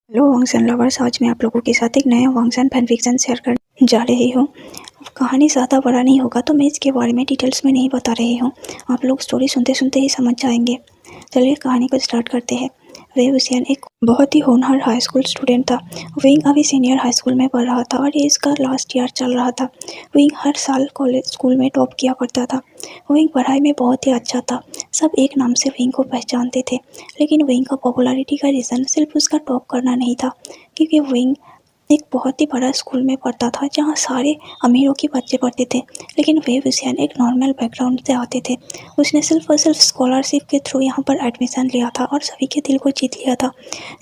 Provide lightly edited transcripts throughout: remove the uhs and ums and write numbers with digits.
Hello वांगसन lovers, आज मैं आप लोगों के साथ एक नया वांगसन फैन फिक्शन शेयर करने जा रही हूँ। कहानी ज़्यादा बड़ा नहीं होगा तो मैं इसके बारे में डिटेल्स में नहीं बता रही हूँ, आप लोग स्टोरी सुनते सुनते ही समझ जाएंगे। चलिए कहानी को स्टार्ट करते हैं। वे हुसैन एक बहुत ही होनहार हाई स्कूल स्टूडेंट था। विंग अभी सीनियर हाई स्कूल में पढ़ रहा था और ये इसका लास्ट ईयर चल रहा था। विंग हर साल कॉलेज स्कूल में टॉप किया करता था। विंग पढ़ाई में बहुत ही अच्छा था, सब एक नाम से विंग को पहचानते थे। लेकिन विंग का पॉपुलैरिटी का रीज़न सिर्फ उसका टॉप करना नहीं था, क्योंकि विंग एक बहुत ही बड़ा स्कूल में पढ़ता था जहाँ सारे अमीरों के बच्चे पढ़ते थे। लेकिन वे हुसैन एक नॉर्मल बैकग्राउंड से आते थे। उसने सिर्फ और सिर्फ स्कॉलरशिप के थ्रू यहाँ पर एडमिशन लिया था और सभी के दिल को जीत लिया था।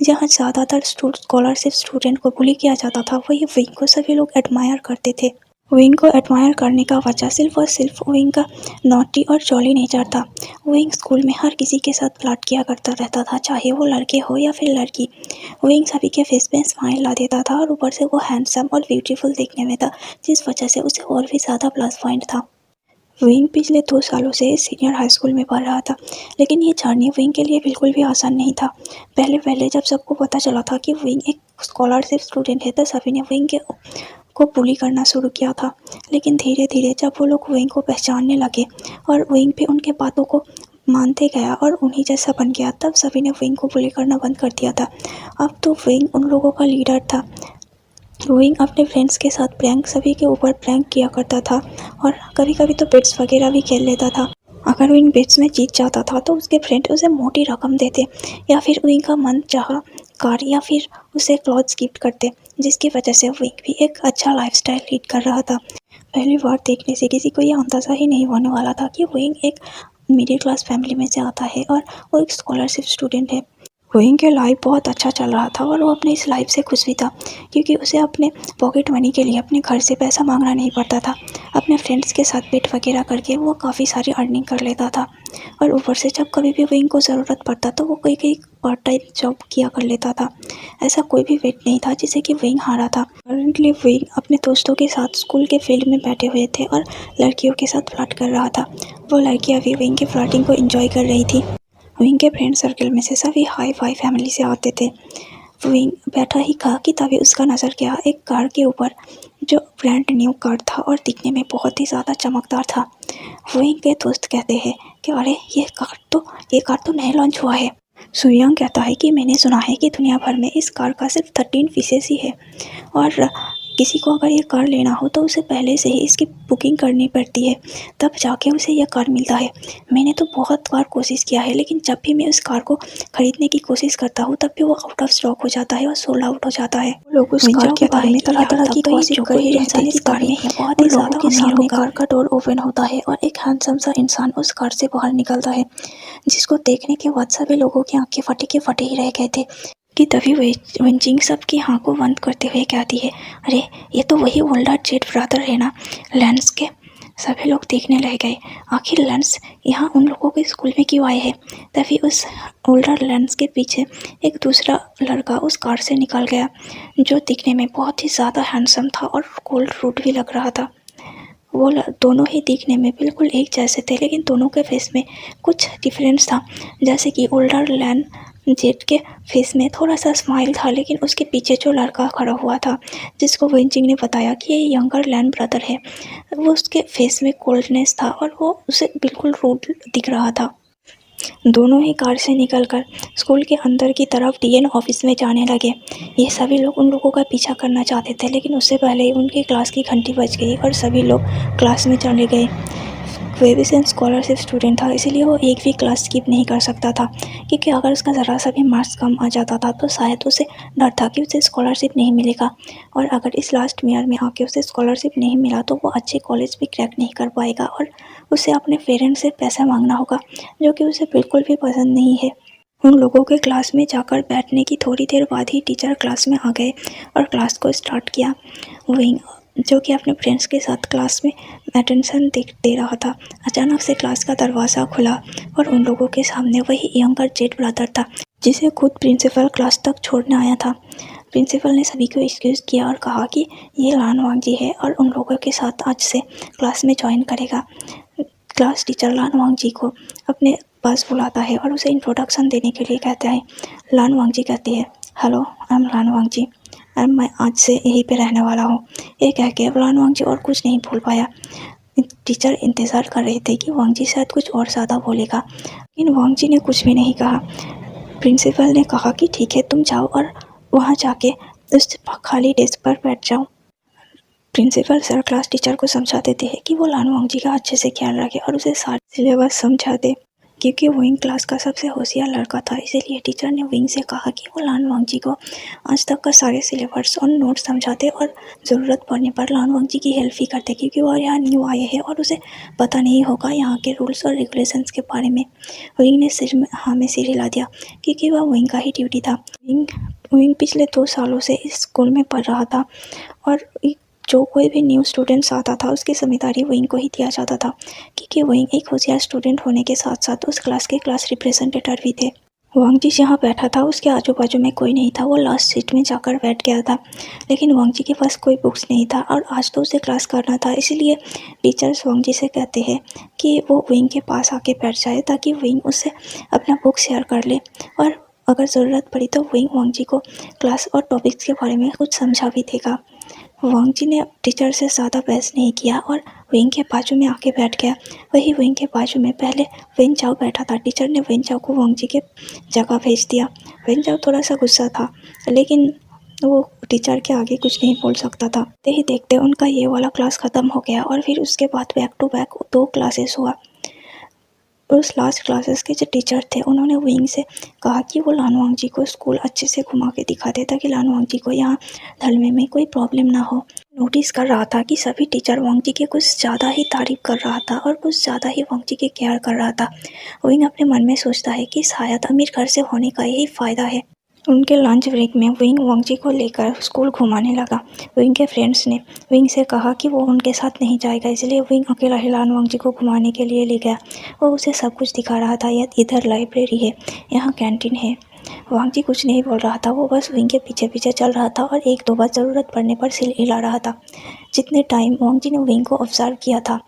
जहाँ ज़्यादातर स्कॉलरशिप स्टूडेंट को बुली किया जाता था, वही विंग को सभी लोग एडमायर करते थे। विंग को एडमायर करने का वजह सिर्फ और सिर्फ विंग का नॉटी और जॉली नेचर था। विंग स्कूल में हर किसी के साथ फ्लर्ट किया करता रहता था, चाहे वो लड़के हो या फिर लड़की। विंग सभी के फेस पे स्माइल ला देता था और ऊपर से वो हैंडसम और ब्यूटीफुल दिखने में था, जिस वजह से उसे और भी ज़्यादा प्लस पॉइंट था। विंग पिछले 2 सालों से सीनियर हाई स्कूल में पढ़ रहा था, लेकिन ये जर्नी विंग के लिए बिल्कुल भी आसान नहीं था। पहले पहले जब सबको पता चला था कि विंग एक स्कॉलरशिप स्टूडेंट है, तो सभी ने विंग को बुली करना शुरू किया था। लेकिन धीरे धीरे जब वो लोग विंग को पहचानने लगे और विंग भी उनके बातों को मानते गया और उन्हीं जैसा बन गया, तब सभी ने विंग को बुली करना बंद कर दिया था। अब तो विंग उन लोगों का लीडर था। विंग अपने फ्रेंड्स के साथ प्रैंक सभी के ऊपर प्रैंक किया करता था और कभी कभी तो बेट्स वगैरह भी खेल लेता था। अगर विंग बेट्स में जीत जाता था तो उसके फ्रेंड उसे मोटी रकम देते या फिर विंग का मन चाहा कार या फिर उसे क्लॉथ्स गिफ्ट करते, जिसकी वजह से विंग भी एक अच्छा लाइफस्टाइल लीड कर रहा था। पहली बार देखने से किसी को यह अंदाज़ा ही नहीं होने वाला था कि विंग एक मिडिल क्लास फैमिली में से आता है और वो एक स्कॉलरशिप स्टूडेंट है। विंग के लाइफ बहुत अच्छा चल रहा था और वो अपने इस लाइफ से खुश भी था, क्योंकि उसे अपने पॉकेट मनी के लिए अपने घर से पैसा मांगना नहीं पड़ता था। अपने फ्रेंड्स के साथ बेट वगैरह करके वो काफ़ी सारी अर्निंग कर लेता था और ऊपर से जब कभी भी विंग को ज़रूरत पड़ता तो वो कोई कोई पार्ट टाइम जॉब किया कर लेता था। ऐसा कोई भी वेट नहीं था जिसे कि विंग हारा था। करंटली विंग अपने दोस्तों के साथ स्कूल के फील्ड में बैठे हुए थे और लड़कियों के साथ फ्लर्ट कर रहा था। वो लड़कियाँ भी विंग के फ्लर्टिंग को एंजॉय कर रही थी। विंग के फ्रेंड सर्कल में से सभी हाई फाई फैमिली से आते थे। विंग बैठा ही था कि तभी उसका नज़र गया एक कार के ऊपर, जो ब्रांड न्यू कार था और दिखने में बहुत ही ज़्यादा चमकदार था। विंग के दोस्त कहते हैं कि अरे ये कार तो नया लॉन्च हुआ है। सुयांग कहता है कि मैंने सुना है कि दुनिया भर में इस कार का सिर्फ 13 पीसेस ही है और किसी को अगर ये कार लेना हो तो उसे पहले से ही इसकी बुकिंग करनी पड़ती है, तब जाके उसे यह कार मिलता है। मैंने तो बहुत बार कोशिश किया है, लेकिन जब भी मैं उस कार को खरीदने की कोशिश करता हूँ तब भी वो आउट ऑफ स्टॉक हो जाता है और सोल्ड आउट हो जाता है। लोग उस कार के बारे में तरह तरह की गॉसिप कर ही रहते हैं। इस कार में बहुत ही ज़्यादा के सामने कार का डोर ओपन होता है और एक हैंडसम सा इंसान उस कार से बाहर निकलता है, जिसको देखने के बाद सभी लोगों की आंखें फटे के फटे ही रह गए थे। कि तभी विंचिंग सबकी आंखों बंद करते हुए कहती है, अरे ये तो वही ओल्डर जेट ब्रदर है ना, लेंस के। सभी लोग देखने रह गए, आखिर लेंस यहाँ उन लोगों के स्कूल में क्यों आए हैं। तभी उस ओल्डर लेंस के पीछे एक दूसरा लड़का उस कार से निकल गया, जो दिखने में बहुत ही ज़्यादा हैंडसम था और कोल्ड रूट भी लग रहा था। वो दोनों ही दिखने में बिल्कुल एक जैसे थे, लेकिन दोनों के फेस में कुछ डिफरेंस था। जैसे कि ओल्डर लैन जेट के फेस में थोड़ा सा स्माइल था, लेकिन उसके पीछे जो लड़का खड़ा हुआ था, जिसको विंचिंग ने बताया कि ये यंगर लैन ब्रदर है, वो उसके फेस में कोल्डनेस था और वो उसे बिल्कुल रूड दिख रहा था। दोनों ही कार से निकलकर स्कूल के अंदर की तरफ डीएन ऑफिस में जाने लगे। ये सभी लोग उन लोगों का पीछा करना चाहते थे, लेकिन उससे पहले ही उनकी क्लास की घंटी बज गई और सभी लोग क्लास में चले गए। वेबिसन स्कॉलरशिप स्टूडेंट था, इसीलिए वो एक भी क्लास स्किप नहीं कर सकता था, क्योंकि अगर उसका ज़रा सा भी मार्क्स कम आ जाता था तो शायद उसे डर था कि उसे स्कॉलरशिप नहीं मिलेगा, और अगर इस लास्ट ईयर में आके उसे स्कॉलरशिप नहीं मिला तो वो अच्छे कॉलेज भी क्रैक नहीं कर पाएगा और उसे अपने पेरेंट्स से पैसा मांगना होगा, जो कि उसे बिल्कुल भी पसंद नहीं है। उन लोगों के क्लास में जाकर बैठने की थोड़ी देर बाद ही टीचर क्लास में आ गए और क्लास को स्टार्ट किया। विंग, जो कि अपने फ्रेंड्स के साथ क्लास में अटेंशन दे रहा था, अचानक से क्लास का दरवाज़ा खुला और उन लोगों के सामने वही यंगर जेट ब्रदर था, जिसे खुद प्रिंसिपल क्लास तक छोड़ने आया था। प्रिंसिपल ने सभी को एक्सक्यूज़ किया और कहा कि ये लानवांग जी है और उन लोगों के साथ आज से क्लास में ज्वाइन करेगा। क्लास टीचर लानवांग जी को अपने पास बुलाता है और उसे इंट्रोडक्शन देने के लिए कहता है। लान वांगजी कहती है, हेलो आई एम लान वांगजी, मैं आज से यहीं पे रहने वाला हूँ। ये कह के लान वांगजी और कुछ नहीं बोल पाया। टीचर इंतज़ार कर रहे थे कि वांगजी शायद कुछ और ज़्यादा बोलेगा, लेकिन वांगजी ने कुछ भी नहीं कहा। प्रिंसिपल ने कहा कि ठीक है, तुम जाओ और वहाँ जाके उस खाली डेस्क पर बैठ जाओ। प्रिंसिपल सर क्लास टीचर को समझा देते हैं कि वो लान वांगजी का अच्छे से ख्याल रखे और उसे सारा सिलेबस समझा दे, क्योंकि विंग क्लास का सबसे होशियार लड़का था। इसीलिए टीचर ने विंग से कहा कि वो लान वांगजी को आज तक का सारे सिलेबस और नोट्स समझाते और ज़रूरत पड़ने पर लान वांगजी की हेल्प भी करते, क्योंकि वो यहाँ न्यू आए हैं और उसे पता नहीं होगा यहाँ के रूल्स और रेगुलेशंस के बारे में। विंग ने सिर में हाँ में सिर हिला दिया, क्योंकि वह विंग का ही ड्यूटी था। विंग पिछले 2 सालों से इस स्कूल में पढ़ रहा था और जो कोई भी न्यू स्टूडेंट्स आता था उसकी जिम्मेदारी विंग को ही दिया जाता था, क्योंकि विंग एक होशियार स्टूडेंट होने के साथ साथ उस क्लास के क्लास रिप्रेजेंटेटर भी थे। वांगजी जहाँ बैठा था उसके आजू बाजू में कोई नहीं था। वो लास्ट सीट में जाकर बैठ गया था, लेकिन वांगजी के पास कोई बुक्स नहीं था और आज तो उसे क्लास करना था। इसलिए टीचर्स वांगजी से कहते हैं कि वो विंग के पास आके बैठ जाए, ताकि विंग उससे अपना बुक शेयर कर ले और अगर ज़रूरत पड़ी तो विंग वांगजी को क्लास और टॉपिक्स के बारे में कुछ समझा भी देगा। वांगजी ने टीचर से ज़्यादा बहस नहीं किया और विंग के बाजू में आके बैठ गया। वही विंग के बाजू में पहले वेन चाओ बैठा था। टीचर ने वेन चाओ को वांगजी के जगह भेज दिया। वेन चाओ थोड़ा सा गुस्सा था, लेकिन वो टीचर के आगे कुछ नहीं बोल सकता था। देखते ही देखते उनका ये वाला क्लास ख़त्म हो गया और फिर उसके बाद बैक टू बैक 2 क्लासेस हुआ। उस लास्ट क्लासेस के जो टीचर थे उन्होंने विंग से कहा कि वो लान वांगजी को स्कूल अच्छे से घुमा के दिखा दे, ताकि लान वांगजी को यहाँ ढलने में कोई प्रॉब्लम ना हो। नोटिस कर रहा था कि सभी टीचर वांगजी के कुछ ज़्यादा ही तारीफ कर रहा था और कुछ ज़्यादा ही वांगजी के केयर कर रहा था। विंग अपने मन में सोचता है कि शायद अमीर घर से होने का यही फ़ायदा है। उनके लंच ब्रेक में विंग वांगजी को लेकर स्कूल घुमाने लगा। विंग के फ्रेंड्स ने विंग से कहा कि वो उनके साथ नहीं जाएगा, इसलिए विंग अकेला ही लान वांगजी को घुमाने के लिए ले गया। वो उसे सब कुछ दिखा रहा था। इधर लाइब्रेरी है, यहाँ कैंटीन है। वांगजी कुछ नहीं बोल रहा था, वो बस विंग के पीछे पीछे चल रहा था और 1-2 बार ज़रूरत पड़ने पर सिर हिला रहा था। जितने टाइम वांगजी ने विंग को ऑब्जर्व किया था,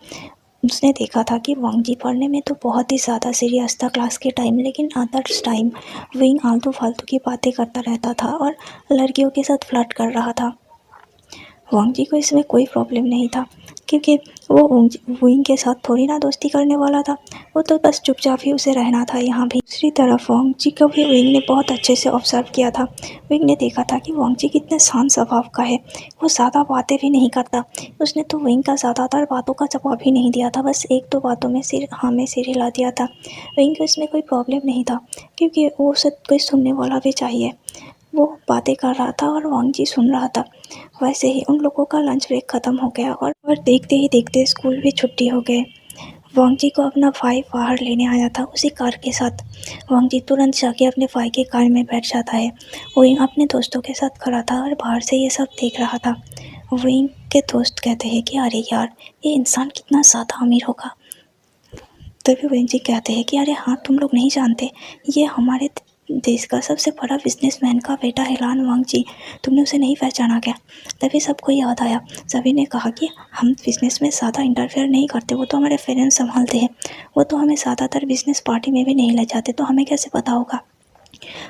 उसने देखा था कि वांगजी पढ़ने में तो बहुत ही ज़्यादा सीरियस था क्लास के टाइम, लेकिन अदर्स टाइम विंग आलतू फालतू की बातें करता रहता था और लड़कियों के साथ फ्लर्ट कर रहा था। वांगजी को इसमें कोई प्रॉब्लम नहीं था, क्योंकि वो विंग के साथ थोड़ी ना दोस्ती करने वाला था। वो तो बस चुपचाप ही उसे रहना था यहाँ भी। दूसरी तरफ वांगजी को भी विंग ने बहुत अच्छे से ऑब्जर्व किया था। विंग ने देखा था कि वांगजी कितने शांत स्वभाव का है, वो ज़्यादा बातें भी नहीं करता। उसने तो विंग का ज़्यादातर बातों का जवाब ही नहीं दिया था, बस 1-2 बातों में सिर हिला दिया था। विंग को इसमें कोई प्रॉब्लम नहीं था, क्योंकि वो सब कोई सुनने वाला भी चाहिए। वो बातें कर रहा था और वांगजी सुन रहा था। वैसे ही उन लोगों का लंच ब्रेक ख़त्म हो गया और देखते ही देखते स्कूल भी छुट्टी हो गए। वांगजी को अपना भाई बाहर लेने आया था उसी कार के साथ। वांगजी तुरंत जाके अपने भाई के कार में बैठ जाता है। विंग अपने दोस्तों के साथ खड़ा था और बाहर से ये सब देख रहा था। विंग के दोस्त कहते हैं कि अरे यार, ये इंसान कितना ज़्यादा अमीर होगा। तभी विंग जी कहते हैं कि अरे हाँ, तुम लोग नहीं जानते, ये हमारे देश का सबसे बड़ा बिजनेसमैन का बेटा है लान वांगजी, तुमने उसे नहीं पहचाना क्या? तभी सबको याद आया। सभी ने कहा कि हम बिज़नेस में ज़्यादा इंटरफेयर नहीं करते, वो तो हमारे पेरेंट्स संभालते हैं, वो तो हमें ज़्यादातर बिजनेस पार्टी में भी नहीं ले जाते, तो हमें कैसे पता होगा?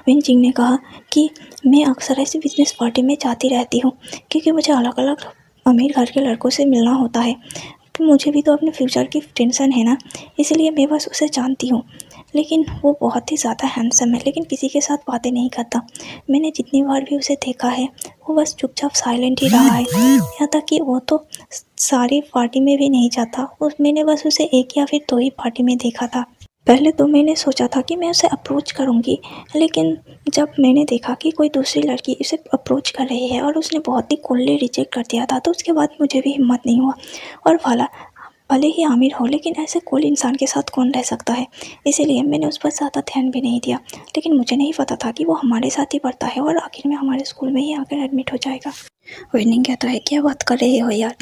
विंग जिंग ने कहा कि मैं अक्सर ऐसी बिजनेस पार्टी में जाती रहती हूँ, क्योंकि मुझे अलग अलग अमीर घर के लड़कों से मिलना होता है। तो मुझे भी तो अपने फ्यूचर की टेंशन है ना, इसलिए मैं बस उसे जानती हूँ। लेकिन वो बहुत ही ज़्यादा हैंडसम है, लेकिन किसी के साथ बातें नहीं करता। मैंने जितनी बार भी उसे देखा है, वो बस चुपचाप साइलेंट ही रहा है। यहाँ तक कि वो तो सारी पार्टी में भी नहीं जाता। मैंने बस उसे 1 या फिर 2 ही पार्टी में देखा था। पहले तो मैंने सोचा था कि मैं उसे अप्रोच करूँगी, लेकिन जब मैंने देखा कि कोई दूसरी लड़की उसे अप्रोच कर रही है और उसने बहुत ही कोल्डली रिजेक्ट कर दिया था, तो उसके बाद मुझे भी हिम्मत नहीं हुआ। और भले ही अमीर हो, लेकिन ऐसे कोल इंसान के साथ कौन रह सकता है, इसीलिए मैंने उस पर ज़्यादा ध्यान भी नहीं दिया। लेकिन मुझे नहीं पता था कि वो हमारे साथ ही पढ़ता है और आखिर में हमारे स्कूल में ही आकर एडमिट हो जाएगा। विनिंग कहता है, क्या बात कर रहे हो यार,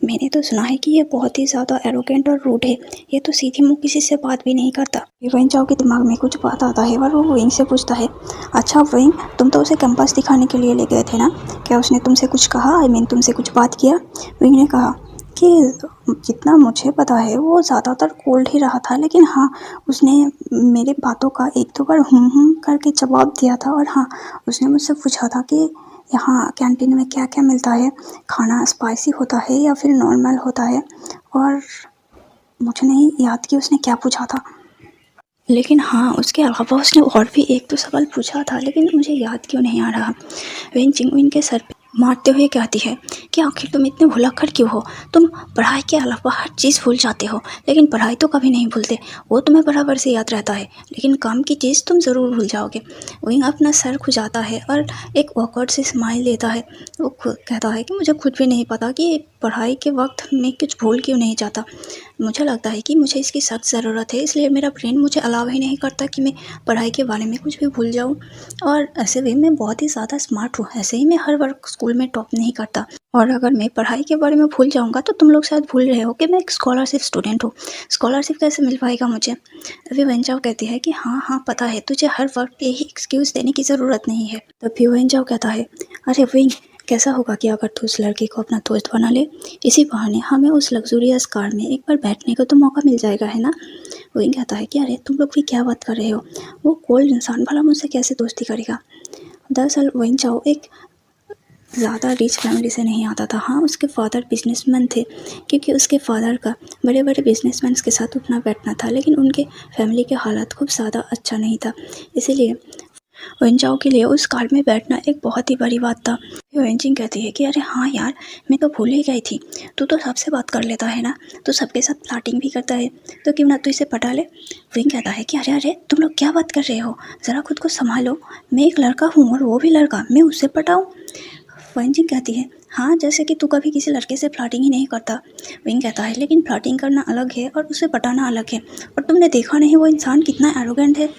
मैंने तो सुना है कि ये बहुत ही ज़्यादा एरोगेंट और रूड है, ये तो सीधे मुँह किसी से बात भी नहीं करता। वेन चाओ के दिमाग में कुछ बात आता है और वो विंग से पूछता है, अच्छा विंग, तुम तो उसे कैंपस दिखाने के लिए ले गए थे ना, क्या उसने तुमसे कुछ कहा? तुमसे कुछ बात किया? विंग ने कहा, कि जितना मुझे पता है वो ज़्यादातर कोल्ड ही रहा था, लेकिन हाँ, उसने मेरे बातों का एक दो बार करके जवाब दिया था। और हाँ, उसने मुझसे पूछा था कि यहाँ कैंटीन में क्या क्या मिलता है, खाना स्पाइसी होता है या फिर नॉर्मल होता है। और मुझे नहीं याद कि उसने क्या पूछा था, लेकिन हाँ, उसके अलावा उसने और भी एक दो सवाल पूछा था, लेकिन मुझे याद क्यों नहीं आ रहा। वेन जिंगविन के सर पे मारते हुए कहती है कि आखिर तुम इतने भुलक्कड़ क्यों हो, तुम पढ़ाई के अलावा हर चीज़ भूल जाते हो, लेकिन पढ़ाई तो कभी नहीं भूलते, वो तुम्हें बराबर से याद रहता है, लेकिन काम की चीज़ तुम ज़रूर भूल जाओगे। विंग अपना सर खुजाता है और एक ऑकवर्ड से स्माइल देता है। वो खुद कहता है कि मुझे खुद भी नहीं पता कि पढ़ाई के वक्त मैं कुछ भूल क्यों नहीं जाता। मुझे लगता है कि मुझे इसकी सख्त ज़रूरत है, इसलिए मेरा ब्रेन मुझे अलाउ ही नहीं करता कि मैं पढ़ाई के बारे में कुछ भी भूल जाऊँ। और ऐसे भी मैं बहुत ही ज़्यादा स्मार्ट हूँ, ऐसे ही मैं हर वर्ग स्कूल में टॉप नहीं करता। और अगर मैं पढ़ाई के बारे में भूल जाऊँगा तो तुम लोग शायद भूल रहे हो कि मैं एक स्कॉलरशिप स्टूडेंट हूँ। स्कॉलरशिप कैसे मिल पाएगा मुझे। अभी वेंचाओ कहती है कि हाँ हाँ पता है, तुझे हर वक्त यही एक्सक्यूज़ देने की ज़रूरत नहीं है। तभी वेंचाओ कहता है, अरे विंग, कैसा होगा कि अगर तू उस लड़की को अपना दोस्त बना ले, इसी बहाने हमें उस लग्जूरियस कार में एक बार बैठने का तो मौका मिल जाएगा, है ना। वही कहता है कि अरे तुम लोग भी क्या बात कर रहे हो, वो कोल्ड इंसान भला मुझसे कैसे दोस्ती करेगा। दरअसल वेन चाओ एक ज़्यादा रिच फैमिली से नहीं आता था। हाँ, उसके फादर बिजनेसमैन थे, क्योंकि उसके फादर का बड़े बड़े बिजनेसमैन के साथ उठना बैठना था, लेकिन उनके फैमिली के हालात खूब ज़्यादा अच्छा नहीं था। इसीलिए वेंचाओ के लिए उस कार में बैठना एक बहुत ही बड़ी बात था। वेंचिंग कहती है कि अरे हाँ यार, मैं तो भूल ही गई थी, तू तो सबसे बात कर लेता है ना, तू सबके साथ फ्लर्टिंग भी करता है, तो क्यों ना तू इसे पटा ले। विंग कहता है कि अरे अरे तुम लोग क्या बात कर रहे हो, ज़रा खुद को संभालो, मैं एक लड़का हूँ और वो भी लड़का, मैं उससे पटाऊँ। वेंचिंग कहती है, हाँ, जैसे कि तू कभी किसी लड़के से फ्लर्टिंग ही नहीं करता। विंग कहता है, लेकिन फ्लर्टिंग करना अलग है और उसे पटाना अलग है, और तुमने देखा नहीं वो इंसान कितना एरोगेंट है।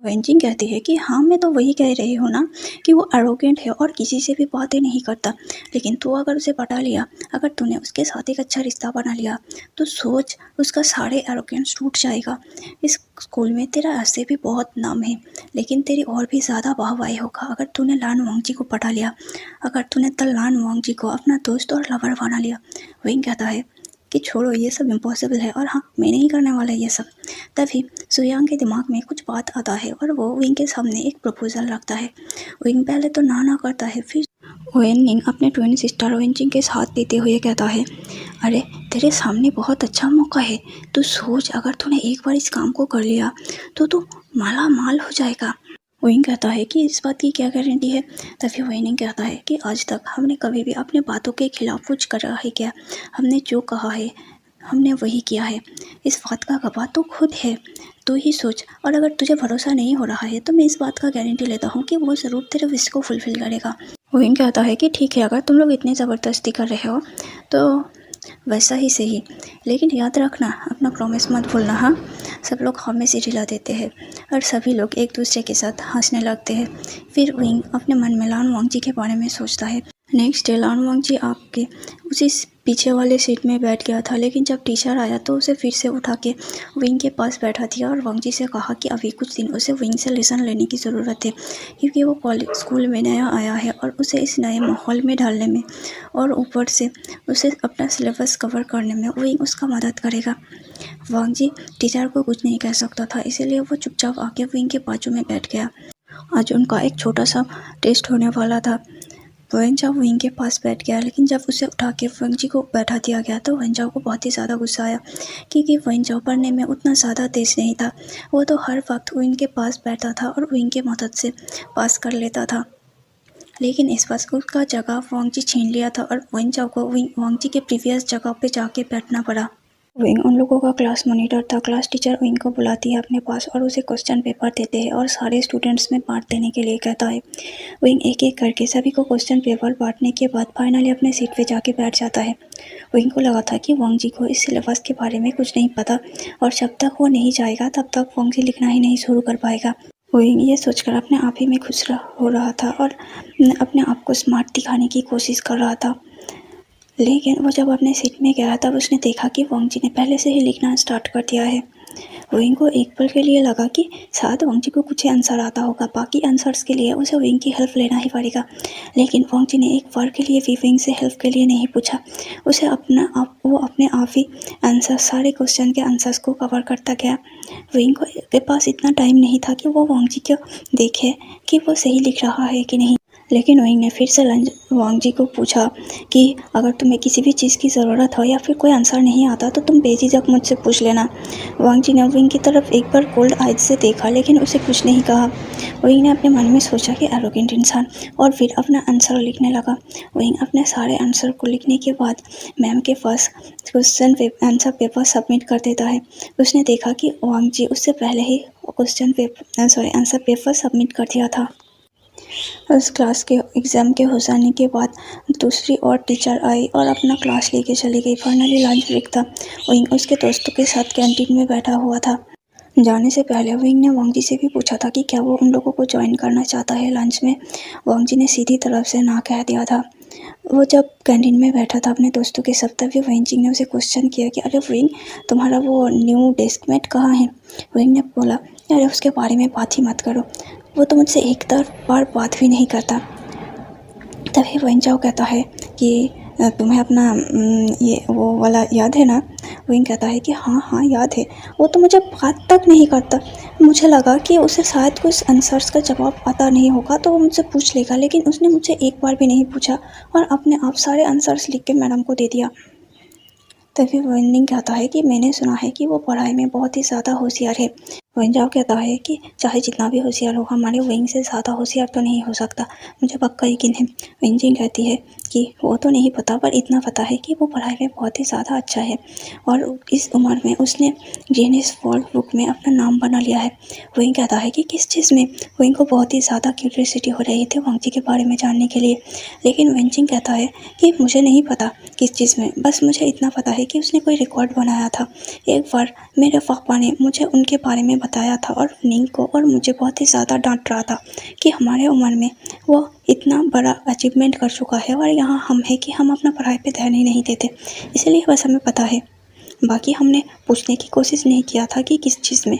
वेंचिंग कहती है कि हाँ, मैं तो वही कह रही हूँ ना कि वो एरोगेंट है और किसी से भी बातें नहीं करता, लेकिन तू अगर उसे पटा लिया, अगर तूने उसके साथ एक अच्छा रिश्ता बना लिया, तो सोच, उसका सारे एरोगेंस टूट जाएगा। इस स्कूल में तेरा ऐसे भी बहुत नाम है, लेकिन तेरी और भी ज़्यादा वाहवाही होगा अगर तूने लान वांगजी को पटा लिया, अगर तूने लान वांगजी को अपना दोस्त और लवर बना लिया। विंग कहता है कि छोड़ो, ये सब इम्पॉसिबल है, और हाँ, मैं नहीं करने वाला ये सब। तभी सुयांग के दिमाग में कुछ बात आता है और वो विंग के सामने एक प्रपोजल रखता है। विंग पहले तो ना करता है, फिर वेननिंग अपने ट्विन सिस्टर वेंचिंग के साथ देते हुए कहता है, अरे तेरे सामने बहुत अच्छा मौका है, तू सोच, अगर तूने एक बार इस काम को कर लिया तो तू माला माल हो जाएगा। विंग कहता है कि इस बात की क्या गारंटी है। तभी वेनिंग कहता है कि आज तक हमने कभी भी अपने बातों के खिलाफ कुछ करा है क्या, हमने जो कहा है हमने वही किया है, इस बात का गवाह तो खुद है, तू ही सोच। और अगर तुझे भरोसा नहीं हो रहा है तो मैं इस बात का गारंटी लेता हूँ कि वो ज़रूर तेरे विश को फुलफिल करेगा। विंग कहता है कि ठीक है, अगर तुम लोग इतनी ज़बरदस्ती कर रहे हो तो वैसा ही सही, लेकिन याद रखना, अपना प्रॉमिस मत भूलना। हाँ, सब लोग हाँ में सिर हिला देते हैं और सभी लोग एक दूसरे के साथ हंसने लगते हैं। फिर विंग अपने मन में लान वांगजी के बारे में सोचता है। नेक्स्ट डे लान वांगजी आपके उसी पीछे वाले सीट में बैठ गया था, लेकिन जब टीचर आया तो उसे फिर से उठा के विंग के पास बैठा दिया और वांगजी से कहा कि अभी कुछ दिन उसे विंग से लेसन लेने की ज़रूरत है, क्योंकि वो कॉलेज स्कूल में नया आया है और उसे इस नए माहौल में ढालने में और ऊपर से उसे अपना सिलेबस कवर करने में विंग उसका मदद करेगा। वांगजी टीचर को कुछ नहीं कह सकता था, इसीलिए वो चुपचाप आके विंग के बाजू में बैठ गया। आज उनका एक छोटा सा टेस्ट होने वाला था। वेंचाओ विंग के पास बैठ गया, लेकिन जब उसे उठा के वेंजी को बैठा दिया गया तो वेंचाओ को बहुत ही ज़्यादा गुस्सा आया, क्योंकि वेंचाओ पढ़ने में उतना ज़्यादा तेज नहीं था। वो तो हर वक्त विंग के पास बैठता था और विंग के मदद से पास कर लेता था, लेकिन इस बार उसका जगह वांगजी छीन लिया था और वेंचाओ को वांगजी के प्रीवियस जगह पे जाके बैठना पड़ा। विंग उन लोगों का क्लास मॉनिटर था। क्लास टीचर विंग को बुलाती है अपने पास और उसे क्वेश्चन पेपर देते हैं और सारे स्टूडेंट्स में बांट देने के लिए कहता है। विंग एक एक करके सभी को क्वेश्चन पेपर बांटने के बाद फाइनली अपने सीट पे जाके बैठ जाता है। विंग को लगा था कि वांगजी को इस सिलेबस के बारे में कुछ नहीं पता और जब तक वो नहीं जाएगा तब तक वांगजी लिखना ही नहीं शुरू कर पाएगा। विंग ये सोचकर अपने आप ही में खुश हो रहा था और अपने आप को स्मार्ट दिखाने की कोशिश कर रहा था, लेकिन वो जब अपने सीट में गया तब उसने देखा कि वांगजी ने पहले से ही लिखना स्टार्ट कर दिया है। विंग को एक पल के लिए लगा कि शायद वांग जी को कुछ आंसर आता होगा, बाकी आंसर्स के लिए उसे विंग की हेल्प लेना ही पड़ेगा। लेकिन वांग जी ने एक बार के लिए भी विंग से हेल्प के लिए नहीं पूछा। उसे वो अपने आप ही आंसर, सारे क्वेश्चन के आंसर्स को कवर करता गया। विंग के पास इतना टाइम नहीं था कि वो वांग जी को देखे कि वो सही लिख रहा है कि नहीं। लेकिन विंग ने फिर से वांग जी को पूछा कि अगर तुम्हें किसी भी चीज़ की ज़रूरत हो या फिर कोई आंसर नहीं आता तो तुम बेझिझक मुझसे पूछ लेना। वांग जी ने विंग की तरफ एक बार कोल्ड आइज से देखा, लेकिन उसे कुछ नहीं कहा। विंग ने अपने मन में सोचा कि एरोगेंट इंसान, और फिर अपना आंसर लिखने लगा। विंग अपने सारे आंसर को लिखने के बाद मैम के पास आंसर पेपर सबमिट कर देता है। उसने देखा कि वांग जी उससे पहले ही आंसर पेपर सबमिट कर दिया था। उस क्लास के एग्ज़ाम के हो जाने के बाद दूसरी और टीचर आई और अपना क्लास लेके चली गई। फाइनली लंच ब्रेक था। विंग उसके दोस्तों के साथ कैंटीन में बैठा हुआ था। जाने से पहले विंग ने वांग जी से भी पूछा था कि क्या वो उन लोगों को ज्वाइन करना चाहता है लंच में। वांग जी ने सीधी तरफ से ना कह दिया था। वो जब कैंटीन में बैठा था अपने दोस्तों के साथ, तभी विंग जी ने उसे क्वेश्चन किया कि अरे विंग, तुम्हारा वो न्यू डेस्कमेट कहाँ है। विंग ने बोला, अरे उसके बारे में बात ही मत करो, वो तो मुझसे एक बार बात भी नहीं करता। तभी विंग जाओ कहता है कि तुम्हें अपना ये वो वाला याद है ना। विंग कहता है कि हाँ हाँ याद है, वो तो मुझे बात तक नहीं करता। मुझे लगा कि उसे शायद कुछ आंसर्स का जवाब पता नहीं होगा तो वो मुझसे पूछ लेगा, लेकिन उसने मुझसे एक बार भी नहीं पूछा और अपने आप सारे आंसर्स लिख के मैडम को दे दिया। तभी विंग कहता है कि मैंने सुना है कि वो पढ़ाई में बहुत ही ज़्यादा होशियार है। विंजाव कहता है कि चाहे जितना भी होशियार हो, हमारे विंग से ज़्यादा होशियार तो नहीं हो सकता, मुझे पक्का यकीन है। विंजिंग कहती है कि वो तो नहीं पता, पर इतना पता है कि वो पढ़ाई में बहुत ही ज़्यादा अच्छा है और इस उम्र में उसने गिनीज वर्ल्ड बुक में अपना नाम बना लिया है। विंग कहता है कि किस चीज़ में। विंग को बहुत ही ज़्यादा क्यूरियोसिटी हो रही थी वांग जी के बारे में जानने के लिए, लेकिन विंजिंग कहता है कि मुझे नहीं पता किस चीज़ में, बस मुझे इतना पता है कि उसने कोई रिकॉर्ड बनाया था। एक बार मेरे पापा ने मुझे उनके बारे में बताया था और विंग को और मुझे बहुत ही ज़्यादा डांट रहा था कि हमारे उम्र में वो इतना बड़ा अचीवमेंट कर चुका है और यहाँ हम हैं कि हम अपना पढ़ाई पे ध्यान ही नहीं देते, इसलिए बस हमें पता है, बाकी हमने पूछने की कोशिश नहीं किया था कि किस चीज़ में।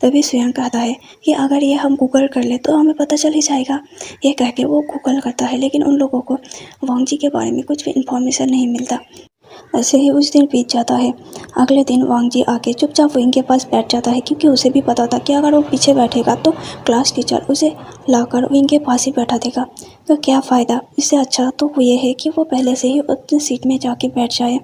तभी स्वयं कहता है कि अगर ये हम गूगल कर ले तो हमें पता चल ही जाएगा। ये कह के वो गूगल करता है, लेकिन उन लोगों को वांग जी के बारे में कुछ भी इन्फॉर्मेशन नहीं मिलता। ऐसे ही उस दिन बीत जाता है। अगले दिन वांग जी आके चुपचाप विंग के पास बैठ जाता है, क्योंकि उसे भी पता था कि अगर वो पीछे बैठेगा तो क्लास टीचर उसे लाकर विंग के पास ही बैठा देगा, तो क्या फ़ायदा। इससे अच्छा तो ये है कि वो पहले से ही अपनी सीट में जाके बैठ जाए।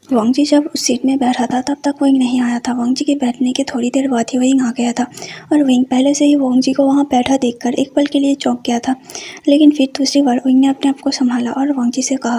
वांग जी जब उस सीट में बैठा था तब तक विंग नहीं आया था। वांग जी के बैठने के थोड़ी देर बाद ही विंग आ गया था और विंग पहले से ही वांग जी को वहाँ बैठा देखकर एक पल के लिए चौंक गया था, लेकिन फिर दूसरी बार विंग ने अपने आप को संभाला और वांग जी से कहा,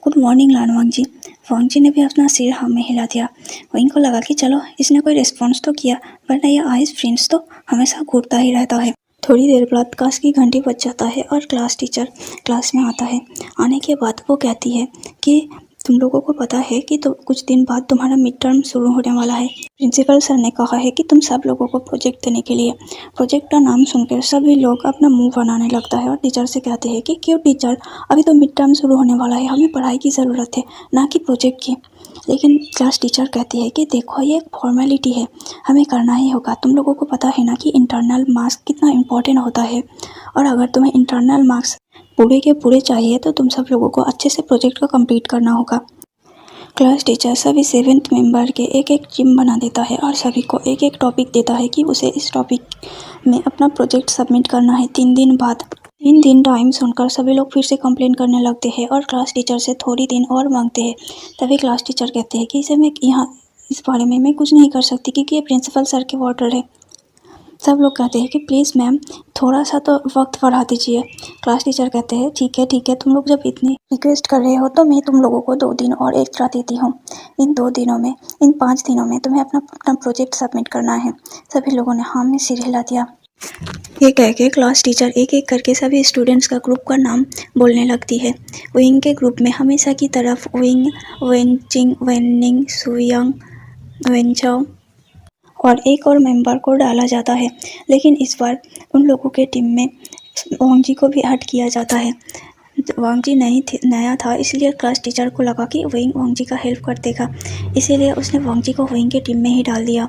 गुड मॉर्निंग लान वांग जी। वांग जी ने भी अपना सिर हाँ में हिला दिया। विंग को लगा कि चलो इसने कोई रिस्पॉन्स तो किया, वरना ये आइस फ्रेंड्स तो हमेशा घूरता ही रहता है। थोड़ी देर बाद क्लास की घंटी बज जाता है और क्लास टीचर क्लास में आता है। आने के बाद वो कहती है कि तुम लोगों को पता है कि तो कुछ दिन बाद तुम्हारा मिड टर्म शुरू होने वाला है। प्रिंसिपल सर ने कहा है कि तुम सब लोगों को प्रोजेक्ट देने के लिए। प्रोजेक्ट का नाम सुनकर सभी लोग अपना मुंह बनाने लगता है और टीचर से कहते हैं कि क्यों टीचर, अभी तो मिड टर्म शुरू होने वाला है, हमें पढ़ाई की ज़रूरत है, ना कि प्रोजेक्ट की। लेकिन क्लास टीचर कहती है कि देखो ये एक फॉर्मेलिटी है, हमें करना ही होगा। तुम लोगों को पता है ना कि इंटरनल मार्क्स कितना इम्पोर्टेंट होता है, और अगर तुम्हें इंटरनल मार्क्स पूरे के पूरे चाहिए तो तुम सब लोगों को अच्छे से प्रोजेक्ट को कंप्लीट करना होगा। क्लास टीचर सभी 7th मेंबर के एक एक टीम बना देता है और सभी को एक एक टॉपिक देता है कि उसे इस टॉपिक में अपना प्रोजेक्ट सबमिट करना है 3 दिन बाद। 3 दिन टाइम सुनकर सभी लोग फिर से कंप्लेन करने लगते हैं और क्लास टीचर से थोड़ी दिन और मांगते हैं। तभी क्लास टीचर कहते हैं कि इसे मैं यहाँ इस बारे में मैं कुछ नहीं कर सकती, क्योंकि ये प्रिंसिपल सर के ऑर्डर है। सब लोग कहते हैं कि प्लीज़ मैम थोड़ा सा तो वक्त बढ़ा दीजिए। क्लास टीचर कहते हैं ठीक है, तुम लोग जब इतनी रिक्वेस्ट कर रहे हो तो मैं तुम लोगों को 2 दिन और एक्स्ट्रा देती हूँ। इन 5 दिनों में तुम्हें अपना प्रोजेक्ट सबमिट करना है। सभी लोगों ने हाँ में सिर हिला दिया। ये कह के क्लास टीचर एक एक करके सभी स्टूडेंट्स का ग्रुप का नाम बोलने लगती है। विंग के ग्रुप में हमेशा की तरफ विंग, वेनचिंग, वेनिंग, सुयांग, वेंचाओ और एक और मेंबर को डाला जाता है, लेकिन इस बार उन लोगों के टीम में वांग जी को भी ऐड किया जाता है। वांग जी नया था, इसलिए क्लास टीचर को लगा कि विंग वांग जी का हेल्प कर देगा, इसीलिए उसने वांग जी को विंग के टीम में ही डाल दिया।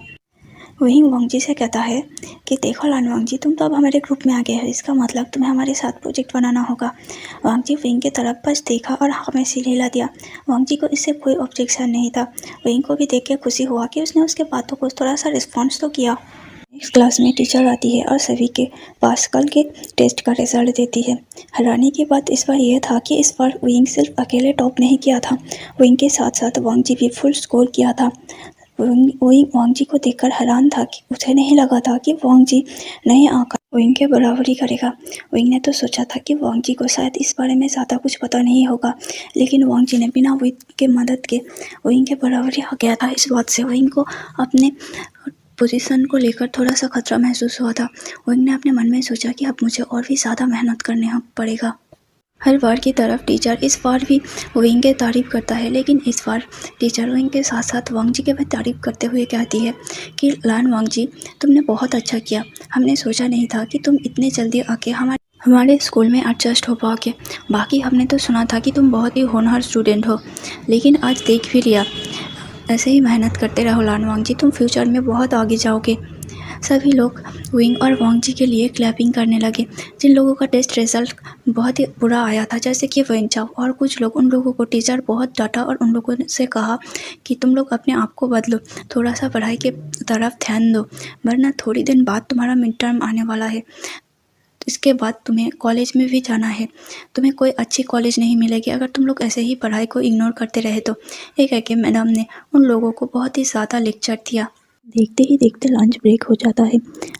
वहीं वांगजी से कहता है कि देखो लान वांगजी, तुम तो अब हमारे ग्रुप में आ गए हो, इसका मतलब तुम्हें हमारे साथ प्रोजेक्ट बनाना होगा। वांगजी विंग की तरफ बस देखा और हाँ में सिर हिला दिया। वांगजी को इससे कोई ऑब्जेक्शन नहीं था। विंग को भी देख के खुशी हुआ कि उसने उसके बातों को थोड़ा सा रिस्पॉन्स तो किया। नेक्स्ट क्लास में टीचर आती है और सभी के पास कल के टेस्ट का रिजल्ट देती है। हैरानी की बात इस बार यह था कि इस बार विंग सिर्फ अकेले टॉप नहीं किया था, विंग के साथ साथ वांगजी भी फुल स्कोर किया था। विंग वांगजी को देखकर हैरान था कि उसे नहीं लगा था कि वांगजी नए आकर विंग के बराबरी करेगा। विंग ने तो सोचा था कि वांगजी को शायद इस बारे में ज़्यादा कुछ पता नहीं होगा, लेकिन वांगजी ने बिना विंग के मदद के विंग के बराबरी हो गया था। इस बात से विंग को अपने पोजीशन को लेकर थोड़ा सा खतरा महसूस हुआ था। विंग ने अपने मन में सोचा कि अब मुझे और भी ज़्यादा मेहनत करने पड़ेगा। हर बार की तरफ टीचर इस बार भी विंग की तारीफ करता है, लेकिन इस बार टीचर विंग के साथ साथ वांगजी की भी तारीफ करते हुए कहती है कि लान वांगजी, तुमने बहुत अच्छा किया। हमने सोचा नहीं था कि तुम इतने जल्दी आके हमारे स्कूल में एडजस्ट हो पाओगे। बाकी हमने तो सुना था कि तुम बहुत ही होनहार स्टूडेंट हो, लेकिन आज देख भी लिया। ऐसे ही मेहनत करते रहो लान वांगजी, तुम फ्यूचर में बहुत आगे जाओगे। सभी लोग विंग और वांगजी के लिए क्लैपिंग करने लगे। जिन लोगों का टेस्ट रिजल्ट बहुत ही बुरा आया था, जैसे कि विंग चाओ और कुछ लोग, उन लोगों को टीचर बहुत डांटा और उन लोगों से कहा कि तुम लोग अपने आप को बदलो, थोड़ा सा पढ़ाई के तरफ ध्यान दो, वरना थोड़ी दिन बाद तुम्हारा मिड टर्म आने वाला है। इसके बाद तुम्हें कॉलेज में भी जाना है, तुम्हें कोई अच्छी कॉलेज नहीं मिलेगी अगर तुम लोग ऐसे ही पढ़ाई को इग्नोर करते रहे तो। एक कह के मैडम ने उन लोगों को बहुत ही ज़्यादा लेक्चर दिया। देखते ही देखते लंच ब्रेक हो जाता है।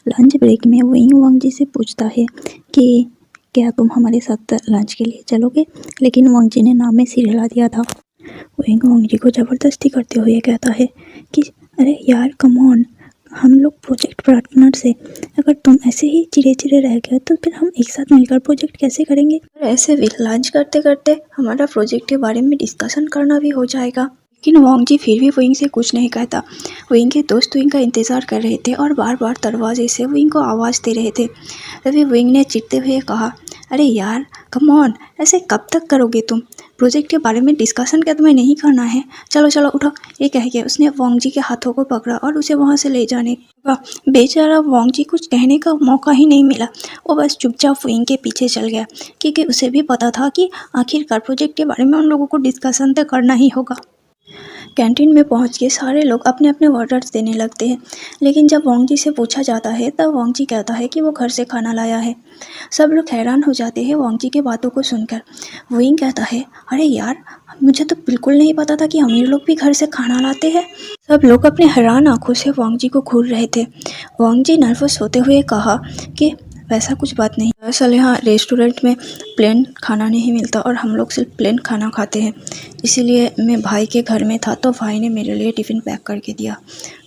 लंच ब्रेक में विंग वांगजी से पूछता है कि क्या तुम हमारे साथ लंच के लिए चलोगे, लेकिन वांगजी ने ना में सिर हिला दिया था। विंग वांगजी को ज़बरदस्ती करते हुए कहता है कि अरे यार कम ऑन, हम लोग प्रोजेक्ट पार्टनर से, अगर तुम ऐसे ही चिड़े चिड़े रह गए तो फिर हम एक साथ मिलकर प्रोजेक्ट कैसे करेंगे। ऐसे भी लंच करते करते हमारा प्रोजेक्ट के बारे में डिस्कशन करना भी हो जाएगा। लेकिन वांगजी फिर भी विंग से कुछ नहीं कहता। विंग के दोस्त विंग का इंतज़ार कर रहे थे और बार बार दरवाजे से विंग को आवाज़ दे रहे थे। तभी विंग ने चिढ़ते हुए कहा, अरे यार कम ऑन, ऐसे कब तक करोगे तुम, प्रोजेक्ट के बारे में डिस्कशन क्या तुम्हें नहीं करना है, चलो चलो उठो। ये कह के उसने वांगजी के हाथों को पकड़ा और उसे वहाँ से ले जाने का। बेचारा वांगजी कुछ कहने का मौका ही नहीं मिला, वो बस चुपचाप विंग के पीछे चल गया, क्योंकि उसे भी पता था कि आखिरकार प्रोजेक्ट के बारे में उन लोगों को डिस्कशन तो करना ही होगा। कैंटीन में पहुंच के सारे लोग अपने अपने ऑर्डर्स देने लगते हैं, लेकिन जब वांगजी से पूछा जाता है तब वांगजी कहता है कि वो घर से खाना लाया है। सब लोग हैरान हो जाते हैं वांगजी की बातों को सुनकर। विंग कहता है, अरे यार मुझे तो बिल्कुल नहीं पता था कि अमीर लोग भी घर से खाना लाते हैं। सब लोग अपने हैरान आंखों से वांगजी को घूर रहे थे। वांगजी नर्वस होते हुए कहा कि वैसा कुछ बात नहीं, दरअसल यहाँ रेस्टोरेंट में प्लेन खाना नहीं मिलता और हम लोग सिर्फ प्लेन खाना खाते हैं, इसीलिए मैं भाई के घर में था तो भाई ने मेरे लिए टिफ़िन पैक करके दिया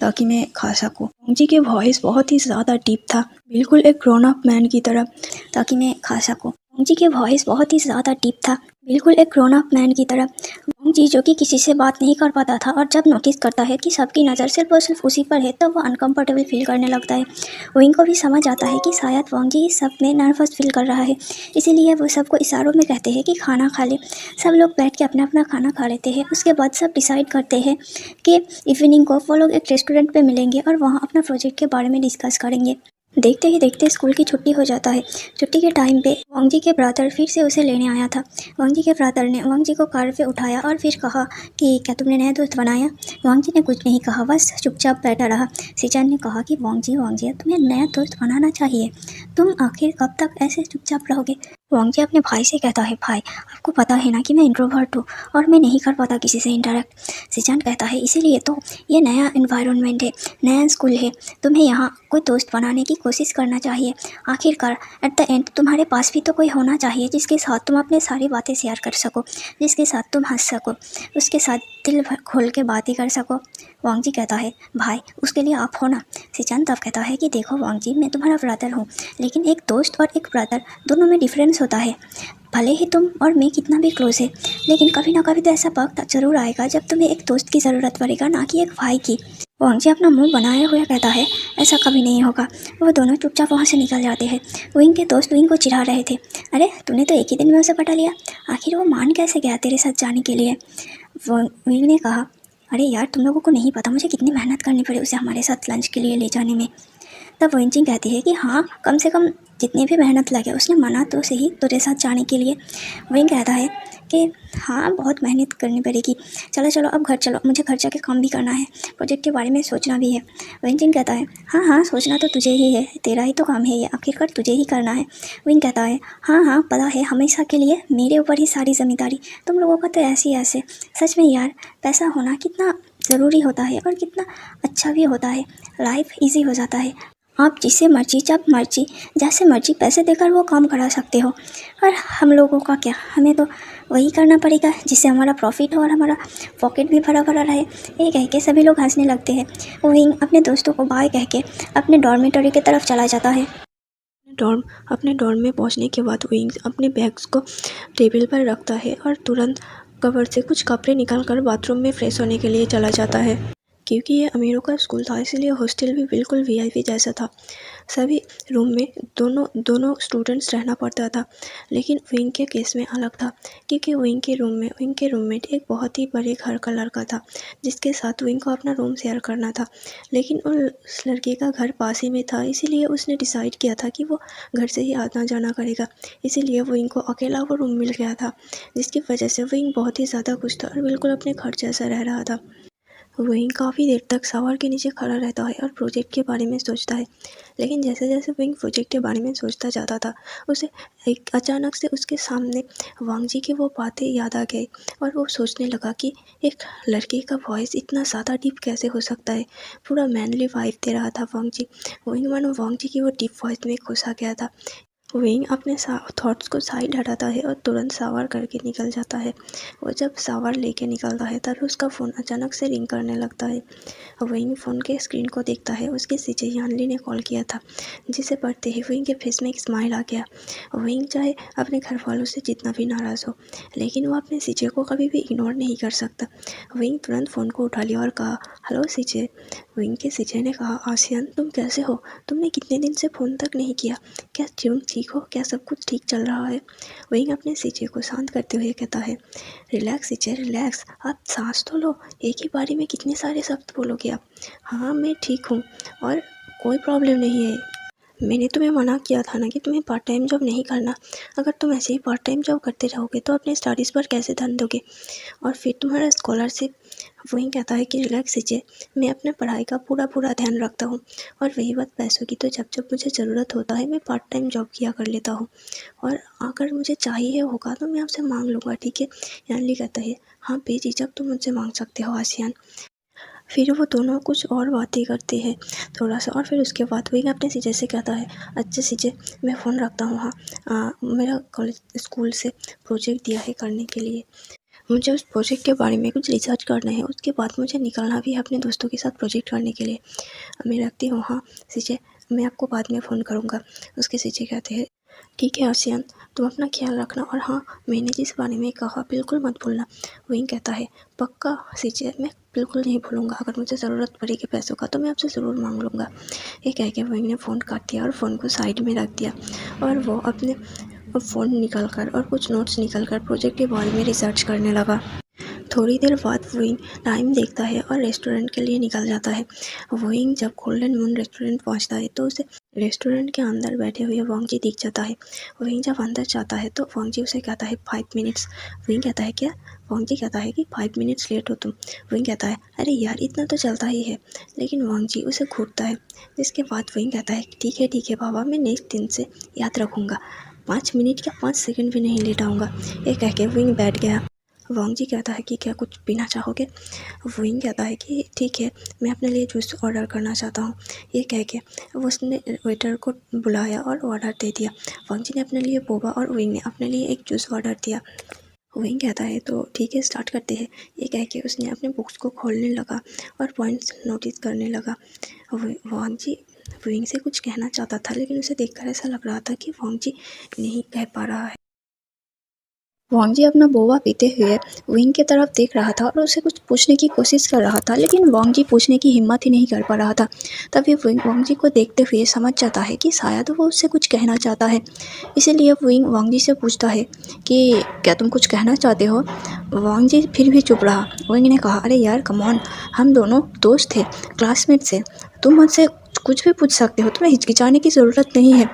ताकि मैं खा सकूं। वांगजी की वॉइस बहुत ही ज़्यादा डीप था, बिल्कुल एक ग्रोन अप मैन की तरह, ताकि मैं खा सकूं। वांगजी की वॉइस बहुत ही ज़्यादा डीप था, बिल्कुल एक ग्रोन अप मैन की तरह। वांगजी जो कि किसी से बात नहीं कर पाता था और जब नोटिस करता है कि सबकी नज़र सिर्फ और सिर्फ उसी पर है तब वो अनकंफर्टेबल फील करने लगता है। विंग को भी समझ आता है कि शायद वांगजी इस सब में नर्वस फील कर रहा है, इसीलिए वो सबको इशारों में कहते हैं कि खाना खा ले। सब लोग बैठ के अपना अपना खाना खा लेते हैं। उसके बाद सब डिसाइड करते हैं कि इवनिंग को वो लोग एक रेस्टोरेंट पे मिलेंगे और वहाँ अपना प्रोजेक्ट के बारे में डिस्कस करेंगे। देखते ही देखते स्कूल की छुट्टी हो जाता है। छुट्टी के टाइम पे वांगजी के ब्रदर फिर से उसे लेने आया था। वांगजी के ब्रदर ने वांगजी को कार पे उठाया और फिर कहा कि क्या तुमने नया दोस्त बनाया। वांगजी ने कुछ नहीं कहा, बस चुपचाप बैठा रहा। सिजान ने कहा कि वांगजी वांगजी तुम्हें नया दोस्त बनाना चाहिए, तुम आखिर कब तक ऐसे चुपचाप रहोगे। वांगजी अपने भाई से कहता है, भाई आपको पता है ना कि मैं इंट्रोवर्ट हूँ और मैं नहीं कर पाता किसी से इंटरेक्ट। सिजान कहता है, इसीलिए तो ये नया एनवायरनमेंट है, नया स्कूल है, तुम्हें यहाँ कोई दोस्त बनाने की कोशिश करना चाहिए। आखिरकार एट द एंड तुम्हारे पास भी तो कोई होना चाहिए जिसके साथ तुम अपनी सारी बातें शेयर कर सको, जिसके साथ तुम हंस सको, उसके साथ दिल खोल के बातें कर सको। वांगजी कहता है, भाई उसके लिए आप हो ना। सिजान तब कहता है कि देखो वांगजी, मैं तुम्हारा ब्रदर हूँ, लेकिन एक दोस्त और एक ब्रदर दोनों में डिफरेंस होता है। भले ही तुम और मैं कितना भी क्लोज है, लेकिन कभी ना कभी तो ऐसा वक्त जरूर आएगा जब तुम्हें एक दोस्त की ज़रूरत पड़ेगा, ना कि एक भाई की। वांगजी अपना मुंह बनाए हुए कहता है, ऐसा कभी नहीं होगा। वो दोनों चुपचाप वहाँ से निकल जाते हैं। विंग के दोस्त विंग को चिढ़ा रहे थे, अरे तूने तो एक ही दिन में उसे पटा लिया, आखिर वो मान कैसे गया तेरे साथ जाने के लिए। विंग ने कहा अरे यार, तुम लोगों को नहीं पता मुझे कितनी मेहनत करनी पड़ी उसे हमारे साथ लंच के लिए ले जाने में। तब वेंचिंग कहती है कि हाँ, कम से कम जितनी भी मेहनत लगे, उसने मना तो सही तेरे साथ जाने के लिए। विंग कहता है कि हाँ, बहुत मेहनत करनी पड़ेगी, चलो चलो अब घर चलो, मुझे घर जाके काम भी करना है, प्रोजेक्ट के बारे में सोचना भी है। वेंचिंग कहता है हाँ हाँ, सोचना तो तुझे ही है, तेरा ही तो काम है ये, आखिरकार तुझे ही करना है। विंग कहता है हाँ हाँ पता है, हमेशा के लिए मेरे ऊपर ही सारी जिम्मेदारी, तुम लोगों का तो ऐसे ही ऐसे। सच में यार, पैसा होना कितना ज़रूरी होता है और कितना अच्छा भी होता है, लाइफ इजी हो जाता है। आप जिसे मर्जी, जब मर्जी, जैसे मर्जी पैसे देकर वो काम करा सकते हो। और हम लोगों का क्या, हमें तो वही करना पड़ेगा जिससे हमारा प्रॉफिट हो और हमारा पॉकेट भी भरा भरा रहे। ये कह के सभी लोग हंसने लगते हैं। वहीं अपने दोस्तों को बाय कह के अपने डॉर्मेटरी की तरफ चला जाता है। अपने डॉर्म में पहुंचने के बाद विंग्स अपने बैग्स को टेबल पर रखता है और तुरंत कवर से कुछ कपड़े निकालकर बाथरूम में फ्रेश होने के लिए चला जाता है। क्योंकि ये अमीरों का स्कूल था, इसलिए हॉस्टल भी बिल्कुल वीआईपी जैसा था। सभी रूम में दोनों दोनों स्टूडेंट्स रहना पड़ता था। लेकिन विंग के केस में अलग था, क्योंकि विंग के रूममेट एक बहुत ही बड़े घर का लड़का था, जिसके साथ विंग को अपना रूम शेयर करना था। लेकिन उस लड़के का घर पास ही में था, इसीलिए उसने डिसाइड किया था कि वो घर से ही आना जाना करेगा। इसीलिए विंग को अकेला वो रूम मिल गया था, जिसकी वजह से विंग बहुत ही ज़्यादा खुश था और बिल्कुल अपने घर जैसा रह रहा था। विंग काफ़ी देर तक शावर के नीचे खड़ा रहता है और प्रोजेक्ट के बारे में सोचता है। लेकिन जैसे जैसे विंग प्रोजेक्ट के बारे में सोचता जाता था, उसे एक अचानक से उसके सामने वांग जी की वो बातें याद आ गई और वो सोचने लगा कि एक लड़के का वॉइस इतना ज़्यादा डीप कैसे हो सकता है। पूरा मैनली वाइब दे रहा था वांग जी। विंग मानो वांग जी की वो डीप वॉइस में घुसा गया था। विंग अपने थॉट्स को साइड हटाता है और तुरंत शावर करके निकल जाता है। वो जब शावर लेके निकलता है तब उसका फ़ोन अचानक से रिंग करने लगता है। विंग फ़ोन के स्क्रीन को देखता है, उसके सीजे यानली ने कॉल किया था, जिसे पढ़ते ही विंग के फेस में एक स्माइल आ गया। विंग चाहे अपने घर वालों से जितना भी नाराज़ हो, लेकिन वो अपने सीजे को कभी भी इग्नोर नहीं कर सकता। विंग तुरंत फ़ोन को उठा लिया और कहा, हेलो सीजे। विंग के सीजे ने कहा, आसियान तुम कैसे हो, तुमने कितने दिन से फ़ोन तक नहीं किया, क्या तुम ठीक हो, क्या सब कुछ ठीक चल रहा है। विंग अपने सीजे को शांत करते हुए कहता है, रिलैक्स सीजे रिलैक्स, आप सांस तो लो, एक ही बारी में कितने सारे शब्द बोलोगे आप। हाँ मैं ठीक हूँ और कोई प्रॉब्लम नहीं है। मैंने तुम्हें मना किया था ना कि तुम्हें पार्ट टाइम जॉब नहीं करना। अगर तुम ऐसे ही पार्ट टाइम जॉब करते रहोगे तो अपने स्टडीज़ पर कैसे ध्यान दोगे, और फिर तुम्हारा स्कॉलरशिप। वही कहता है कि रिलैक्स कीजिए, मैं अपने पढ़ाई का पूरा पूरा ध्यान रखता हूँ, और रही बात पैसों की तो जब जब मुझे ज़रूरत होता है मैं पार्ट टाइम जॉब किया कर लेता हूँ, और अगर मुझे चाहिए होगा तो मैं आपसे मांग लूँगा, ठीक है। यानली कहता है, हाँ बेझिझक तुम मुझसे मांग सकते हो आसियान। फिर वो दोनों कुछ और बातें करते हैं थोड़ा सा, और फिर उसके बाद वही अपने सीजे से कहता है, अच्छा सीजे मैं फ़ोन रखता हूँ, हाँ मेरा कॉलेज स्कूल से प्रोजेक्ट दिया है करने के लिए, मुझे उस प्रोजेक्ट के बारे में कुछ रिसर्च करना है, उसके बाद मुझे निकलना भी है अपने दोस्तों के साथ प्रोजेक्ट करने के लिए। मैं रखती हूँ, हाँ सीजे मैं आपको बाद में फ़ोन करूँगा। उसके सीजे कहते हैं, ठीक है आसियान, तुम अपना ख्याल रखना, और हाँ मैंने जिस बारे में कहा बिल्कुल मत भूलना। वही कहता है, पक्का सीजे मैं बिल्कुल नहीं भूलूंगा, अगर मुझे ज़रूरत पड़ेगी पैसों का तो मैं आपसे ज़रूर मांग लूँगा। ये कह के वही ने फ़ोन काट दिया और फ़ोन को साइड में रख दिया, और वो अपने फ़ोन निकाल कर और कुछ नोट्स निकाल कर प्रोजेक्ट के बारे में रिसर्च करने लगा। थोड़ी देर बाद वोइंग टाइम देखता है और रेस्टोरेंट के लिए निकल जाता है। वोइंग जब गोल्डन मून रेस्टोरेंट पहुंचता है तो उसे रेस्टोरेंट के अंदर बैठे हुए वांग जी दिख जाता है। वोइंग जब अंदर जाता है तो वांग जी उसे कहता है 5 मिनट्स। वोइंग कहता है क्या, वांग जी कहता है कि 5 मिनट्स लेट हो तुम। वोइंग कहता है अरे यार इतना तो चलता ही है, लेकिन वांग जी उसे घूरता है। जिसके बाद वोइंग कहता है ठीक है बाबा, मैं नेक्स्ट दिन से याद रखूँगा, 5 मिनट क्या 5 सेकंड भी नहीं लेट आऊँगा। ये कह के वोइंग बैठ गया। वांग जी कहता है कि क्या कुछ पीना चाहोगे। वोइंग कहता है कि ठीक है, मैं अपने लिए जूस ऑर्डर करना चाहता हूँ। ये कह के वो उसने वेटर को बुलाया और ऑर्डर दे दिया। वांग जी ने अपने लिए बोबा और वोइंग ने अपने लिए एक जूस ऑर्डर दिया। वोइंग कहता है तो ठीक है स्टार्ट करते हैं। ये कह के उसने अपने बुक्स को खोलने लगा और पॉइंट्स नोटिस करने लगा। वांग जी वोइंग से कुछ कहना चाहता था, लेकिन उसे देखकर ऐसा लग रहा था कि वांग जी नहीं कह पा रहा है। वांग जी अपना बोवा पीते हुए विंग की तरफ देख रहा था और उसे कुछ पूछने की कोशिश कर रहा था, लेकिन वांग जी पूछने की हिम्मत ही नहीं कर पा रहा था। तभी विंग वांग जी को देखते हुए समझ जाता है कि शायद वो उससे कुछ कहना चाहता है। इसीलिए विंग वांग जी से पूछता है कि क्या तुम कुछ कहना चाहते हो। वांग जी फिर भी चुप रहा। विंग ने कहा, अरे यार कम ऑन, हम दोनों दोस्त थे, क्लासमेट से, तुम मुझसे कुछ भी पूछ सकते हो, तुम्हें हिचकिचाने की ज़रूरत नहीं है।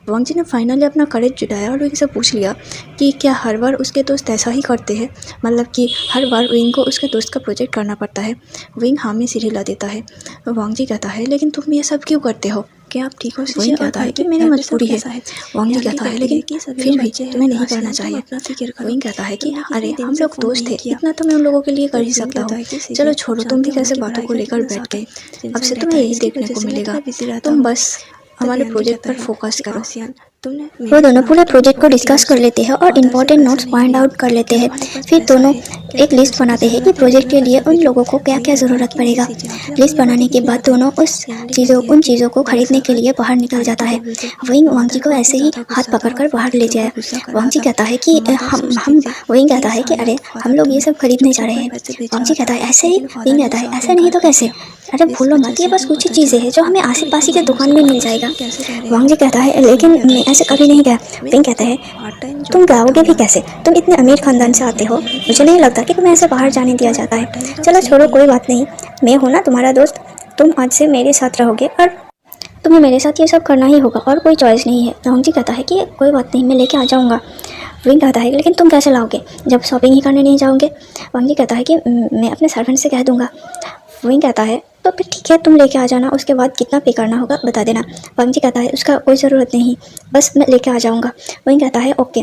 वांग जी ने फाइनली अपना करेज जुटाया और विंग से पूछ लिया कि क्या हर बार उसके दोस्त ऐसा ही करते हैं, मतलब कि हर बार विंग को उसके दोस्त का प्रोजेक्ट करना पड़ता है। विंग हाँ में सिर हिला देता है। वांग जी कहता है, लेकिन तुम ये सब क्यों करते हो। क्या आप ठीक हो विंग शीशे? और कहता है घर कि पे मेरी घर पे सब मजबूरी है। कैसा है? वांग जी यानली कहता है, कहती लेकिन है कि सभी फिर लोग भी अच्छे हैं, तुम्हें नहीं करना आसियान तुम चाहिए। अपना फिक्र करो। विंग कहता है कि तुमने अरे कितने दिन हम से लोग फ़ोन दोस्त नहीं थे, किया। इतना तो मैं उन लोगों के लिए कर तो ही विंग सकता कहता हूँ। है कि चलो सीजे आप छोड़ो, तुम जानते भी हो कैसे उनकी बातों पढ़ाई को का लेकर कितना बैठ ज़्यादा गए। अब टेंशन से रहता तुम्हें है, यही इसकी देखने वजह को से मैं मिलेगा। थोड़ा बिज़ी रहता तुम हूँ। बस तब हमारे यानली प्रोजेक्ट कहता पर है फोकस कि करो। आसियान तुमने वो मैंने दोनों सुना पूरे कि तुमने प्रोजेक्ट को बहुत डिस्कस दिनों कर से लेते हैं और फादर से इम्पोर्टेंट पैसा नोट्स नहीं पॉइंट लिया। आउट कर लेते क्या हैं। तुम्हारे पास फिर पैसा दोनों है? क्या एक तुम्हें लिस्ट पैसों की बनाते हैं कि ज़रूरत है? प्रोजेक्ट तुम्हें के लिए पैसा उन भेजूँ? लोगों को क्या वहीं क्या कहता है ज़रूरत कि नहीं पड़ेगा। सीजे, आखिर लिस्ट आपने ये बनाने बातें के क्यों बाद बताई? दोनों उस यानली कहती है उन कि चीज़ों को खरीदने दरअसल के लिए बाहर निकल आंटी जाता है। के बोलते विंग वांग जी फादर को बहुत ही ऐसे ही ज़्यादा हाथ गुस्सा था और पकड़कर बाहर फादर ले के जाया। ऊपर गुस्सा कर वांग रहा जी था। कहता है कि मदर सोचती हम थी विंग कि कहता है कि शायद अरे हम फादर लोग ये तुम्हें सब खरीदने जा चुपचाप रहे कर हैं। पैसे भेज वांग रहा जी था, कहता है ऐसे ही। लेकिन विंग फादर ने कहता है साफ ऐसा नहीं इनकार तो कर कैसे। दिया। अरे इस भूलो वजह मत, से ये बस हमें कुछ ही पता चीज़ें चला हैं जो हमें आप आसे दोनों पास इतने ही के महीनों से दुकान में मिल आपस जाएगा। में कैसे रह रहे वांग हैं। जी कहता है, विंग लेकिन कहता मैं है कि ऐसे कभी सोचिए, नहीं गया। मैं विंग कहता खुद है, पार्ट टाइम तुम जॉब करता जाओगे हूँ भी यहाँ कैसे, पे। तुम इतने अमीर तब खानदान यानी से आते कहती हो, है कि मुझे नहीं आसियान लगता कि तुम्हें ऐसे ऐसा बाहर कहने जाने की दिया तुम्हारे जाता है। पार्ट टाइम जॉब चलो सही छोड़ो, नहीं कोई है। बात नहीं, मैं हूँ ना तुम्हारा दोस्त, तुम आज से मेरे साथ रहोगे और तुम्हें मेरे साथ ये सब करना ही होगा और कोई चॉइस नहीं है। वांग जी कहता है कि कोई बात नहीं, मैं लेके आ जाऊँगा। विंग कहता है, लेकिन तुम कैसे लाओगे जब शॉपिंग ही करने नहीं जाओगे। वांग जी कहता है कि मैं अपने सर्वेंट से कह दूँगा। विंग कहता है, तो फिर ठीक है, तुम लेके आ जाना, उसके बाद कितना पे करना होगा बता देना। वांग जी कहता है, उसका कोई ज़रूरत नहीं, बस मैं लेके आ जाऊँगा। विंग कहता है, ओके।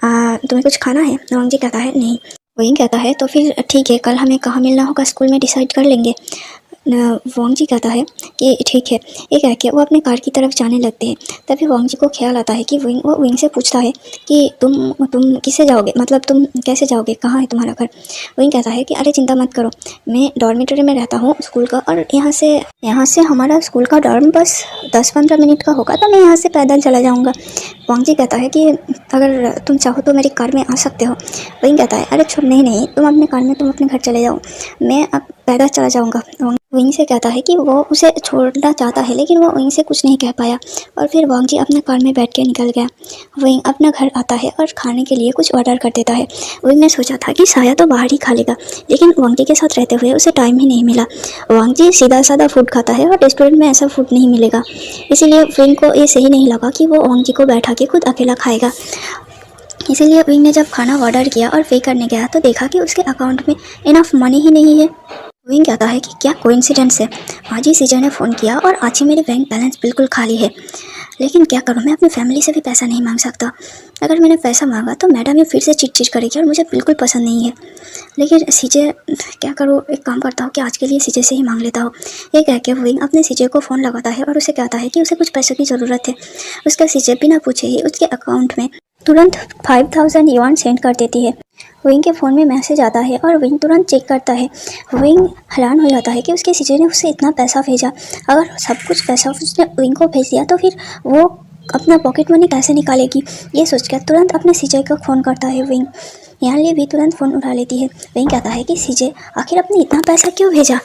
तुम्हें कुछ खाना है। वांग जी कहता है, नहीं। विंग कहता है, तो फिर ठीक है, कल हमें कहाँ मिलना होगा स्कूल में डिसाइड कर लेंगे। वांग जी कहता है कि ठीक है। ये कह के वो अपने कार की तरफ जाने लगते हैं। तभी वांग जी को ख्याल आता है कि वो विंग से पूछता है कि तुम किससे जाओगे, मतलब तुम कैसे जाओगे, कहाँ है तुम्हारा घर। विंग कहता है कि अरे चिंता मत करो, मैं डॉर्मेटरी में रहता हूँ स्कूल का, और यहाँ से हमारा स्कूल का डॉर्म बस 10-15 मिनट का होगा, तो मैं यहाँ से पैदल चला जाऊँगा। वांग जी कहता है कि अगर तुम चाहो तो मेरी कार में आ सकते हो। विंग कहता है, अरे छोड़, नहीं, तुम अपने कार में तुम अपने घर चले जाओ, मैं अब पैदल चला जाऊँगा। विंग से कहता है कि वो उसे छोड़ना चाहता है, लेकिन वो विंग से कुछ नहीं कह पाया और फिर वांग जी अपने कार में बैठ के निकल गया। विंग अपना घर आता है और खाने के लिए कुछ ऑर्डर कर देता है। विंग ने सोचा था कि शायद तो बाहर ही खा लेगा, लेकिन वांग जी के साथ रहते हुए उसे टाइम ही नहीं मिला। वांग जी सीधा साधा फूड खाता है और रेस्टोरेंट में ऐसा फूड नहीं मिलेगा, इसीलिए विंग को ये सही नहीं लगा कि वो वांग जी को बैठा के खुद अकेला खाएगा। इसीलिए विंग ने जब खाना ऑर्डर किया और पे करने गया तो देखा कि उसके अकाउंट में इनफ मनी ही नहीं है। विंग कहता है कि क्या कोइंसिडेंस है, आज ही सीजर ने फ़ोन किया और आज ही मेरी बैंक बैलेंस बिल्कुल खाली है, लेकिन क्या करूँ, मैं अपनी फैमिली से भी पैसा नहीं मांग सकता। अगर मैंने पैसा मांगा तो मैडम ये फिर से चिट करेगी और मुझे बिल्कुल पसंद नहीं है। लेकिन सीजे, क्या करूँ, एक काम करता हूँ कि आज के लिए सीजे से ही मांग लेता हूँ। ये कह के विंग अपने सीजे को फ़ोन लगाता है और उसे कहता है कि उसे कुछ पैसों की ज़रूरत है। उसका सीजे बिना पूछे ही उसके अकाउंट में तुरंत 5000 युआन सेंड कर देती है। विंग के फ़ोन में मैसेज आता है और विंग तुरंत चेक करता है। विंग हैरान हो जाता है कि उसके सीजे ने उसे इतना पैसा भेजा। अगर सब कुछ पैसा उसने विंग को भेज दिया तो फिर वो अपना पॉकेट मनी कैसे निकालेगी। ये सोचकर तुरंत अपने सीजे को फ़ोन करता है विंग। यानली भी तुरंत फ़ोन उठा लेती है। विंग कहता है कि सीजे, आखिर आपने इतना पैसा क्यों भेजा।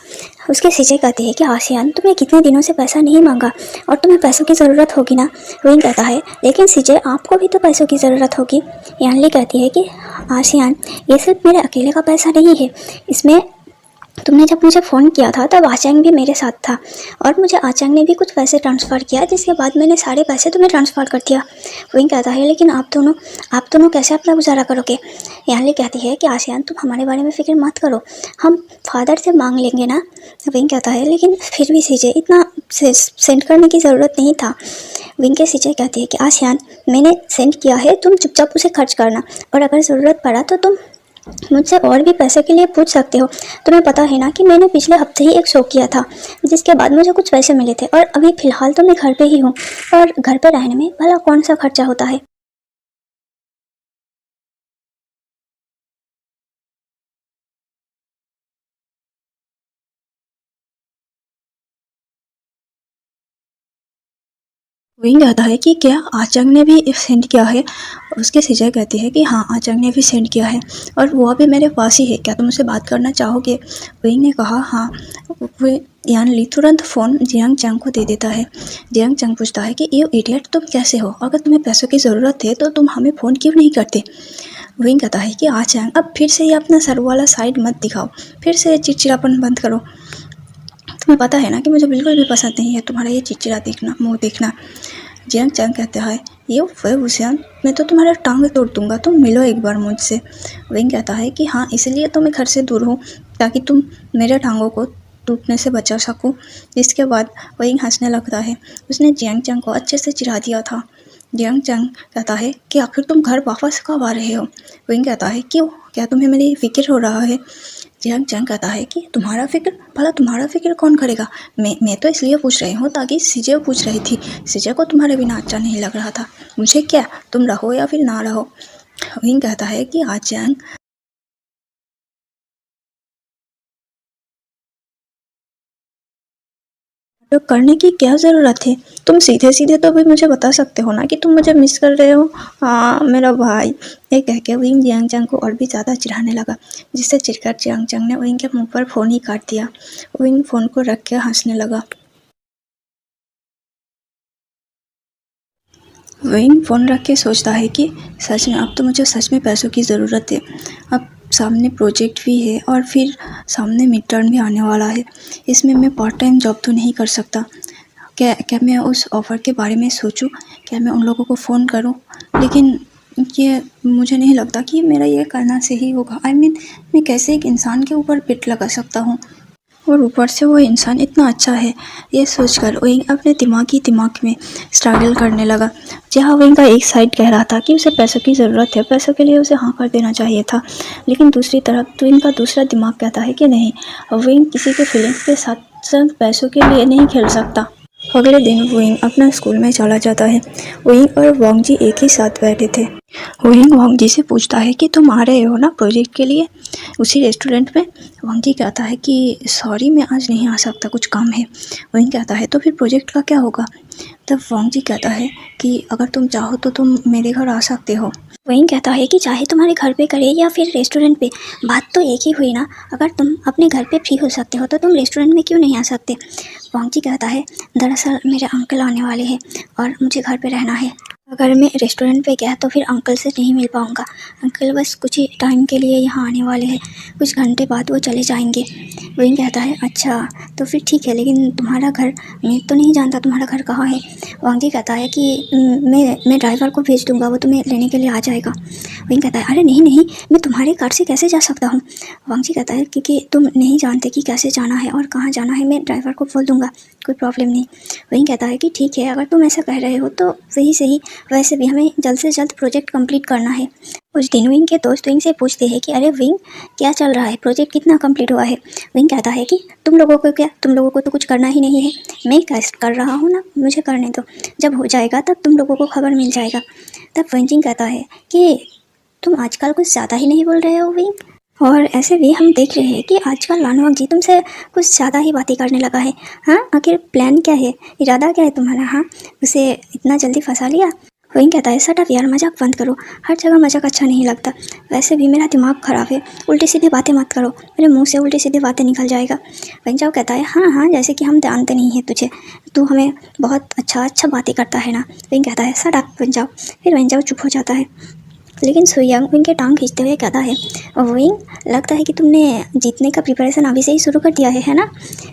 उसके सीजे कहते हैं कि आसियान, तुमने कितने दिनों से पैसा नहीं मांगा और तुम्हें पैसों की ज़रूरत होगी ना। विंग कहता है, लेकिन सीजे आपको भी तो पैसों की ज़रूरत होगी। यानली कहती है कि आसियान, ये सिर्फ मेरे अकेले का पैसा नहीं है, इसमें तुमने जब मुझे फ़ोन किया था तब आचंग भी मेरे साथ था और मुझे आचंग ने भी कुछ पैसे ट्रांसफ़र किया, जिसके बाद मैंने सारे पैसे तुम्हें ट्रांसफ़र कर दिया। विंग कहता है, लेकिन आप दोनों कैसे अपना गुजारा करोगे। यानली कहती है कि आसियान, तुम हमारे बारे में फ़िक्र मत करो, हम फादर से मांग लेंगे ना। विंग कहता है, लेकिन फिर भी सीजे, इतना सेंड करने की ज़रूरत नहीं था। विंग के सीजे कहती है कि आसियान, मैंने सेंड किया है, तुम चुपचाप उसे खर्च करना और अगर ज़रूरत पड़ा तो तुम मुझसे और भी पैसे के लिए पूछ सकते हो। तुम्हें पता है ना कि मैंने पिछले हफ्ते ही एक शो किया था, जिसके बाद मुझे कुछ पैसे मिले थे और अभी फ़िलहाल तो मैं घर पे ही हूँ और घर पे रहने में भला कौन सा खर्चा होता है। विंग कहता है कि क्या आचंग ने भी सेंड किया है। उसके सिजय कहती है कि हाँ, आचंग ने भी सेंड किया है और वो अभी मेरे पास ही है, क्या तुम उससे बात करना चाहोगे। विंग ने कहा हाँ। वे यान ली तुरंत फ़ोन जियांग चंग को दे देता है। जियांग चंग पूछता है कि ये इडियट तुम कैसे हो, अगर तुम्हें पैसों की ज़रूरत है तो तुम हमें फ़ोन क्यों नहीं करते। विंग कहता है कि आचंग अब फिर से ये अपना सर वाला साइड मत दिखाओ, फिर से चिड़चिड़ापन बंद करो। तुम्हें पता है ना कि मुझे बिल्कुल भी पसंद नहीं है तुम्हारा ये चिड़चिड़ा देखना, मुँह देखना। जियांग चंग कहता है ये वे हुसैन, मैं तो तुम्हारा टांग तोड़ दूंगा, तुम मिलो एक बार मुझसे। विंग कहता है कि हाँ, इसलिए तो मैं घर से दूर हूँ, ताकि तुम मेरे टांगों को टूटने से बचा सकूँ। जिसके बाद विंग हंसने लगता है। उसने जियांग चंग को अच्छे से चिढ़ा दिया था। जियांग चंग कहता है कि आखिर तुम घर वापस कब आ रहे हो। विंग कहता है क्यों, क्या तुम्हें मेरी फिक्र हो रहा है। जियांग चंग कहता है कि तुम्हारा फिक्र, भला तुम्हारा फिक्र कौन करेगा। मैं तो इसलिए पूछ रही हूँ ताकि सिजय पूछ रही थी, सिजय को तुम्हारे बिना अच्छा नहीं लग रहा था। मुझे क्या, तुम रहो या फिर ना रहो। विंग कहता है कि आचंग तो करने की क्या ज़रूरत है, तुम सीधे सीधे तो भी मुझे बता सकते हो ना कि तुम मुझे मिस कर रहे हो। हाँ मेरा भाई, ये कह के विंग जियांग चंग को और भी ज़्यादा चिढ़ाने लगा, जिससे चिढ़कर जियांग चंग ने विंग के मुंह पर फ़ोन ही काट दिया। विंग फ़ोन को रख के हंसने लगा। विंग फ़ोन रख के सोचता है कि सच में अब तो मुझे सच में पैसों की ज़रूरत है। अब सामने प्रोजेक्ट भी है और फिर सामने मिड टर्म भी आने वाला है। इसमें मैं पार्ट टाइम जॉब तो नहीं कर सकता। क्या मैं उस ऑफ़र के बारे में सोचूं, क्या मैं उन लोगों को फ़ोन करूं। लेकिन ये मुझे नहीं लगता कि मेरा ये करना सही होगा। मैं कैसे एक इंसान के ऊपर पिट लगा सकता हूँ, और ऊपर से वो इंसान इतना अच्छा है। ये सोचकर विंग अपने दिमाग में स्ट्रगल करने लगा। जहाँ विंग का एक साइड कह रहा था कि उसे पैसों की ज़रूरत है, पैसों के लिए उसे हाँ कर देना चाहिए था, लेकिन दूसरी तरफ विंग का दूसरा दिमाग कहता है कि नहीं, विंग किसी के फीलिंग्स के साथ सिर्फ पैसों के लिए नहीं खेल सकता। अगले दिन विंग अपना स्कूल में चला जाता है। विंग और वांग जी एक ही साथ बैठे थे। विंग वांग जी से पूछता है कि तुम आ रहे हो ना प्रोजेक्ट के लिए उसी रेस्टोरेंट में। वांग जी कहता है कि सॉरी मैं आज नहीं आ सकता, कुछ काम है। विंग कहता है तो फिर प्रोजेक्ट का क्या होगा। तब वांग जी कहता है कि अगर तुम चाहो तो तुम मेरे घर आ सकते हो। विंग कहता है कि चाहे तुम्हारे घर पे करे या फिर रेस्टोरेंट पे, बात तो एक ही हुई ना। अगर तुम अपने घर पे फ्री हो सकते हो तो तुम रेस्टोरेंट में क्यों नहीं आ सकते। वांग जी कहता है दरअसल मेरे अंकल आने वाले हैं और मुझे घर पे रहना है। अगर मैं रेस्टोरेंट पे गया तो फिर अंकल से नहीं मिल पाऊँगा। अंकल बस कुछ ही टाइम के लिए यहाँ आने वाले हैं, कुछ घंटे बाद वो चले जाएंगे। विंग कहता है अच्छा तो फिर ठीक है, लेकिन तुम्हारा घर, मैं तो नहीं जानता तुम्हारा घर कहाँ है। वांग जी कहता है कि मैं ड्राइवर को भेज दूँगा, वो तुम्हें लेने के लिए आ जाएगा। विंग कहता है अरे नहीं नहीं, मैं तुम्हारे कार से कैसे जा सकता हूँ। वांग जी कहता है क्योंकि तुम नहीं जानते कि कैसे जाना है और कहाँ जाना है, मैं ड्राइवर को बोल दूँगा, कोई प्रॉब्लम नहीं। विंग कहता है कि ठीक है, अगर तुम ऐसा कह रहे हो तो वही सही, वैसे भी हमें जल्द से जल्द प्रोजेक्ट कंप्लीट करना है। उस दिन विंग के दोस्त विंग से पूछते हैं कि अरे विंग क्या चल रहा है, प्रोजेक्ट कितना कंप्लीट हुआ है। विंग कहता है कि तुम लोगों को क्या, तुम लोगों को तो कुछ करना ही नहीं है, मैं कैसे कर रहा हूँ ना, मुझे करने दो, जब हो जाएगा तब तुम लोगों को खबर मिल जाएगा। तब विंग कहता है कि तुम आजकल कुछ ज़्यादा ही नहीं बोल रहे हो विंग। और ऐसे भी हम देख रहे हैं कि आजकल लानवांग जी तुमसे कुछ ज़्यादा ही बातें करने लगा है। हाँ आखिर प्लान क्या है, इरादा क्या है तुम्हारा। हाँ उसे इतना जल्दी फंसा लिया। विंग कहता है शट अप यार, मजाक बंद करो, हर जगह मजाक अच्छा नहीं लगता, वैसे भी मेरा दिमाग ख़राब है, उल्टी सीधी बातें मत करो, मेरे मुंह से उल्टी सीधी बातें निकल जाएगा। विंग कहता है हाँ हाँ, जैसे कि हम जानते नहीं हैं तुझे, तू हमें बहुत अच्छा बातें करता है ना। विंग कहता है शट अप विंग। फिर विंग चुप हो जाता है। लेकिन सुयांग विंग के टांग खींचते हुए कहता है विंग लगता है कि तुमने जीतने का प्रिपरेशन अभी से ही शुरू कर दिया है ना।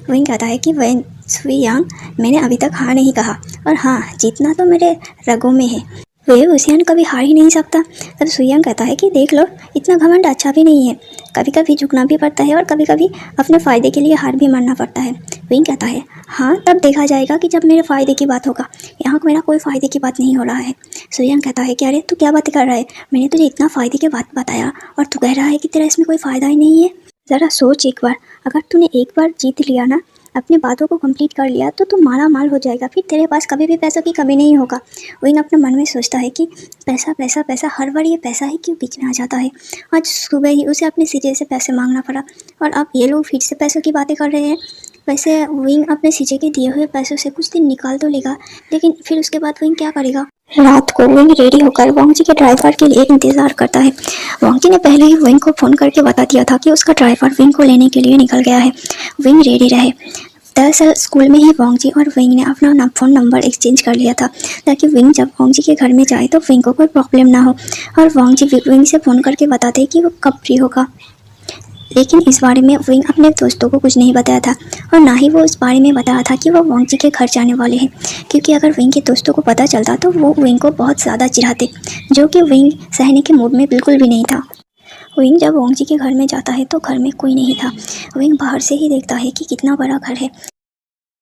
विंग कहता है कि विंग सुयांग मैंने अभी तक हार नहीं कहा, और हाँ जीतना तो मेरे रगों में है, वे उसियान कभी हार ही नहीं सकता। तब सुयांग कहता है कि देख लो इतना घमंड अच्छा भी नहीं है, कभी कभी झुकना भी पड़ता है और कभी कभी अपने फ़ायदे के लिए हार भी मानना पड़ता है। विंग कहता है हाँ तब देखा जाएगा कि जब मेरे फ़ायदे की बात होगा, यहाँ मेरा कोई फ़ायदे की बात नहीं हो रहा है। सुयांग कहता है कि अरे तू क्या बातें कर रहा है, मैंने तुझे इतना फ़ायदे की बात बताया और तू कह रहा है कि तेरा इसमें कोई फ़ायदा ही नहीं है। ज़रा सोच एक बार, अगर तूने एक बार जीत लिया ना, अपने बातों को कंप्लीट कर लिया तो तू माला माल हो जाएगा, फिर तेरे पास कभी भी पैसों की कमी नहीं होगा। विंग अपने मन में सोचता है कि पैसा पैसा पैसा, हर बार ये पैसा ही क्यों बीच में आ जाता है। आज सुबह ही उसे अपने सीजे से पैसे मांगना पड़ा और अब ये लोग फिर से पैसों की बातें कर रहे हैं। वैसे विंग अपने सीजे के दिए हुए पैसों से कुछ दिन निकाल तो लेगा, लेकिन फिर उसके बाद विंग क्या करेगा? रात को विंग रेडी होकर वांगजी के ड्राइवर के लिए इंतजार करता है। वांगजी ने पहले ही विंग को फोन करके बता दिया था कि उसका ड्राइवर विंग को लेने के लिए निकल गया है, विंग रेडी रहे। दरअसल स्कूल में ही वांगजी और विंग ने अपना फ़ोन नंबर एक्सचेंज कर लिया था, ताकि विंग जब वांगजी के घर में जाए तो विंग को कोई प्रॉब्लम ना हो और वांगजी विंग से फ़ोन करके बताते कि वो कब फ्री होगा। लेकिन इस बारे में विंग अपने दोस्तों को कुछ नहीं बताया था और ना ही वो इस बारे में बताया था कि वो वांगजी के घर जाने वाले हैं, क्योंकि अगर विंग के दोस्तों को पता चलता तो वो विंग को बहुत ज़्यादा चिढ़ाते, जो कि विंग सहने के मूड में बिल्कुल भी नहीं था। विंग जब वांगजी के घर में जाता है तो घर में कोई नहीं था। विंग बाहर से ही देखता है कि कितना बड़ा घर है।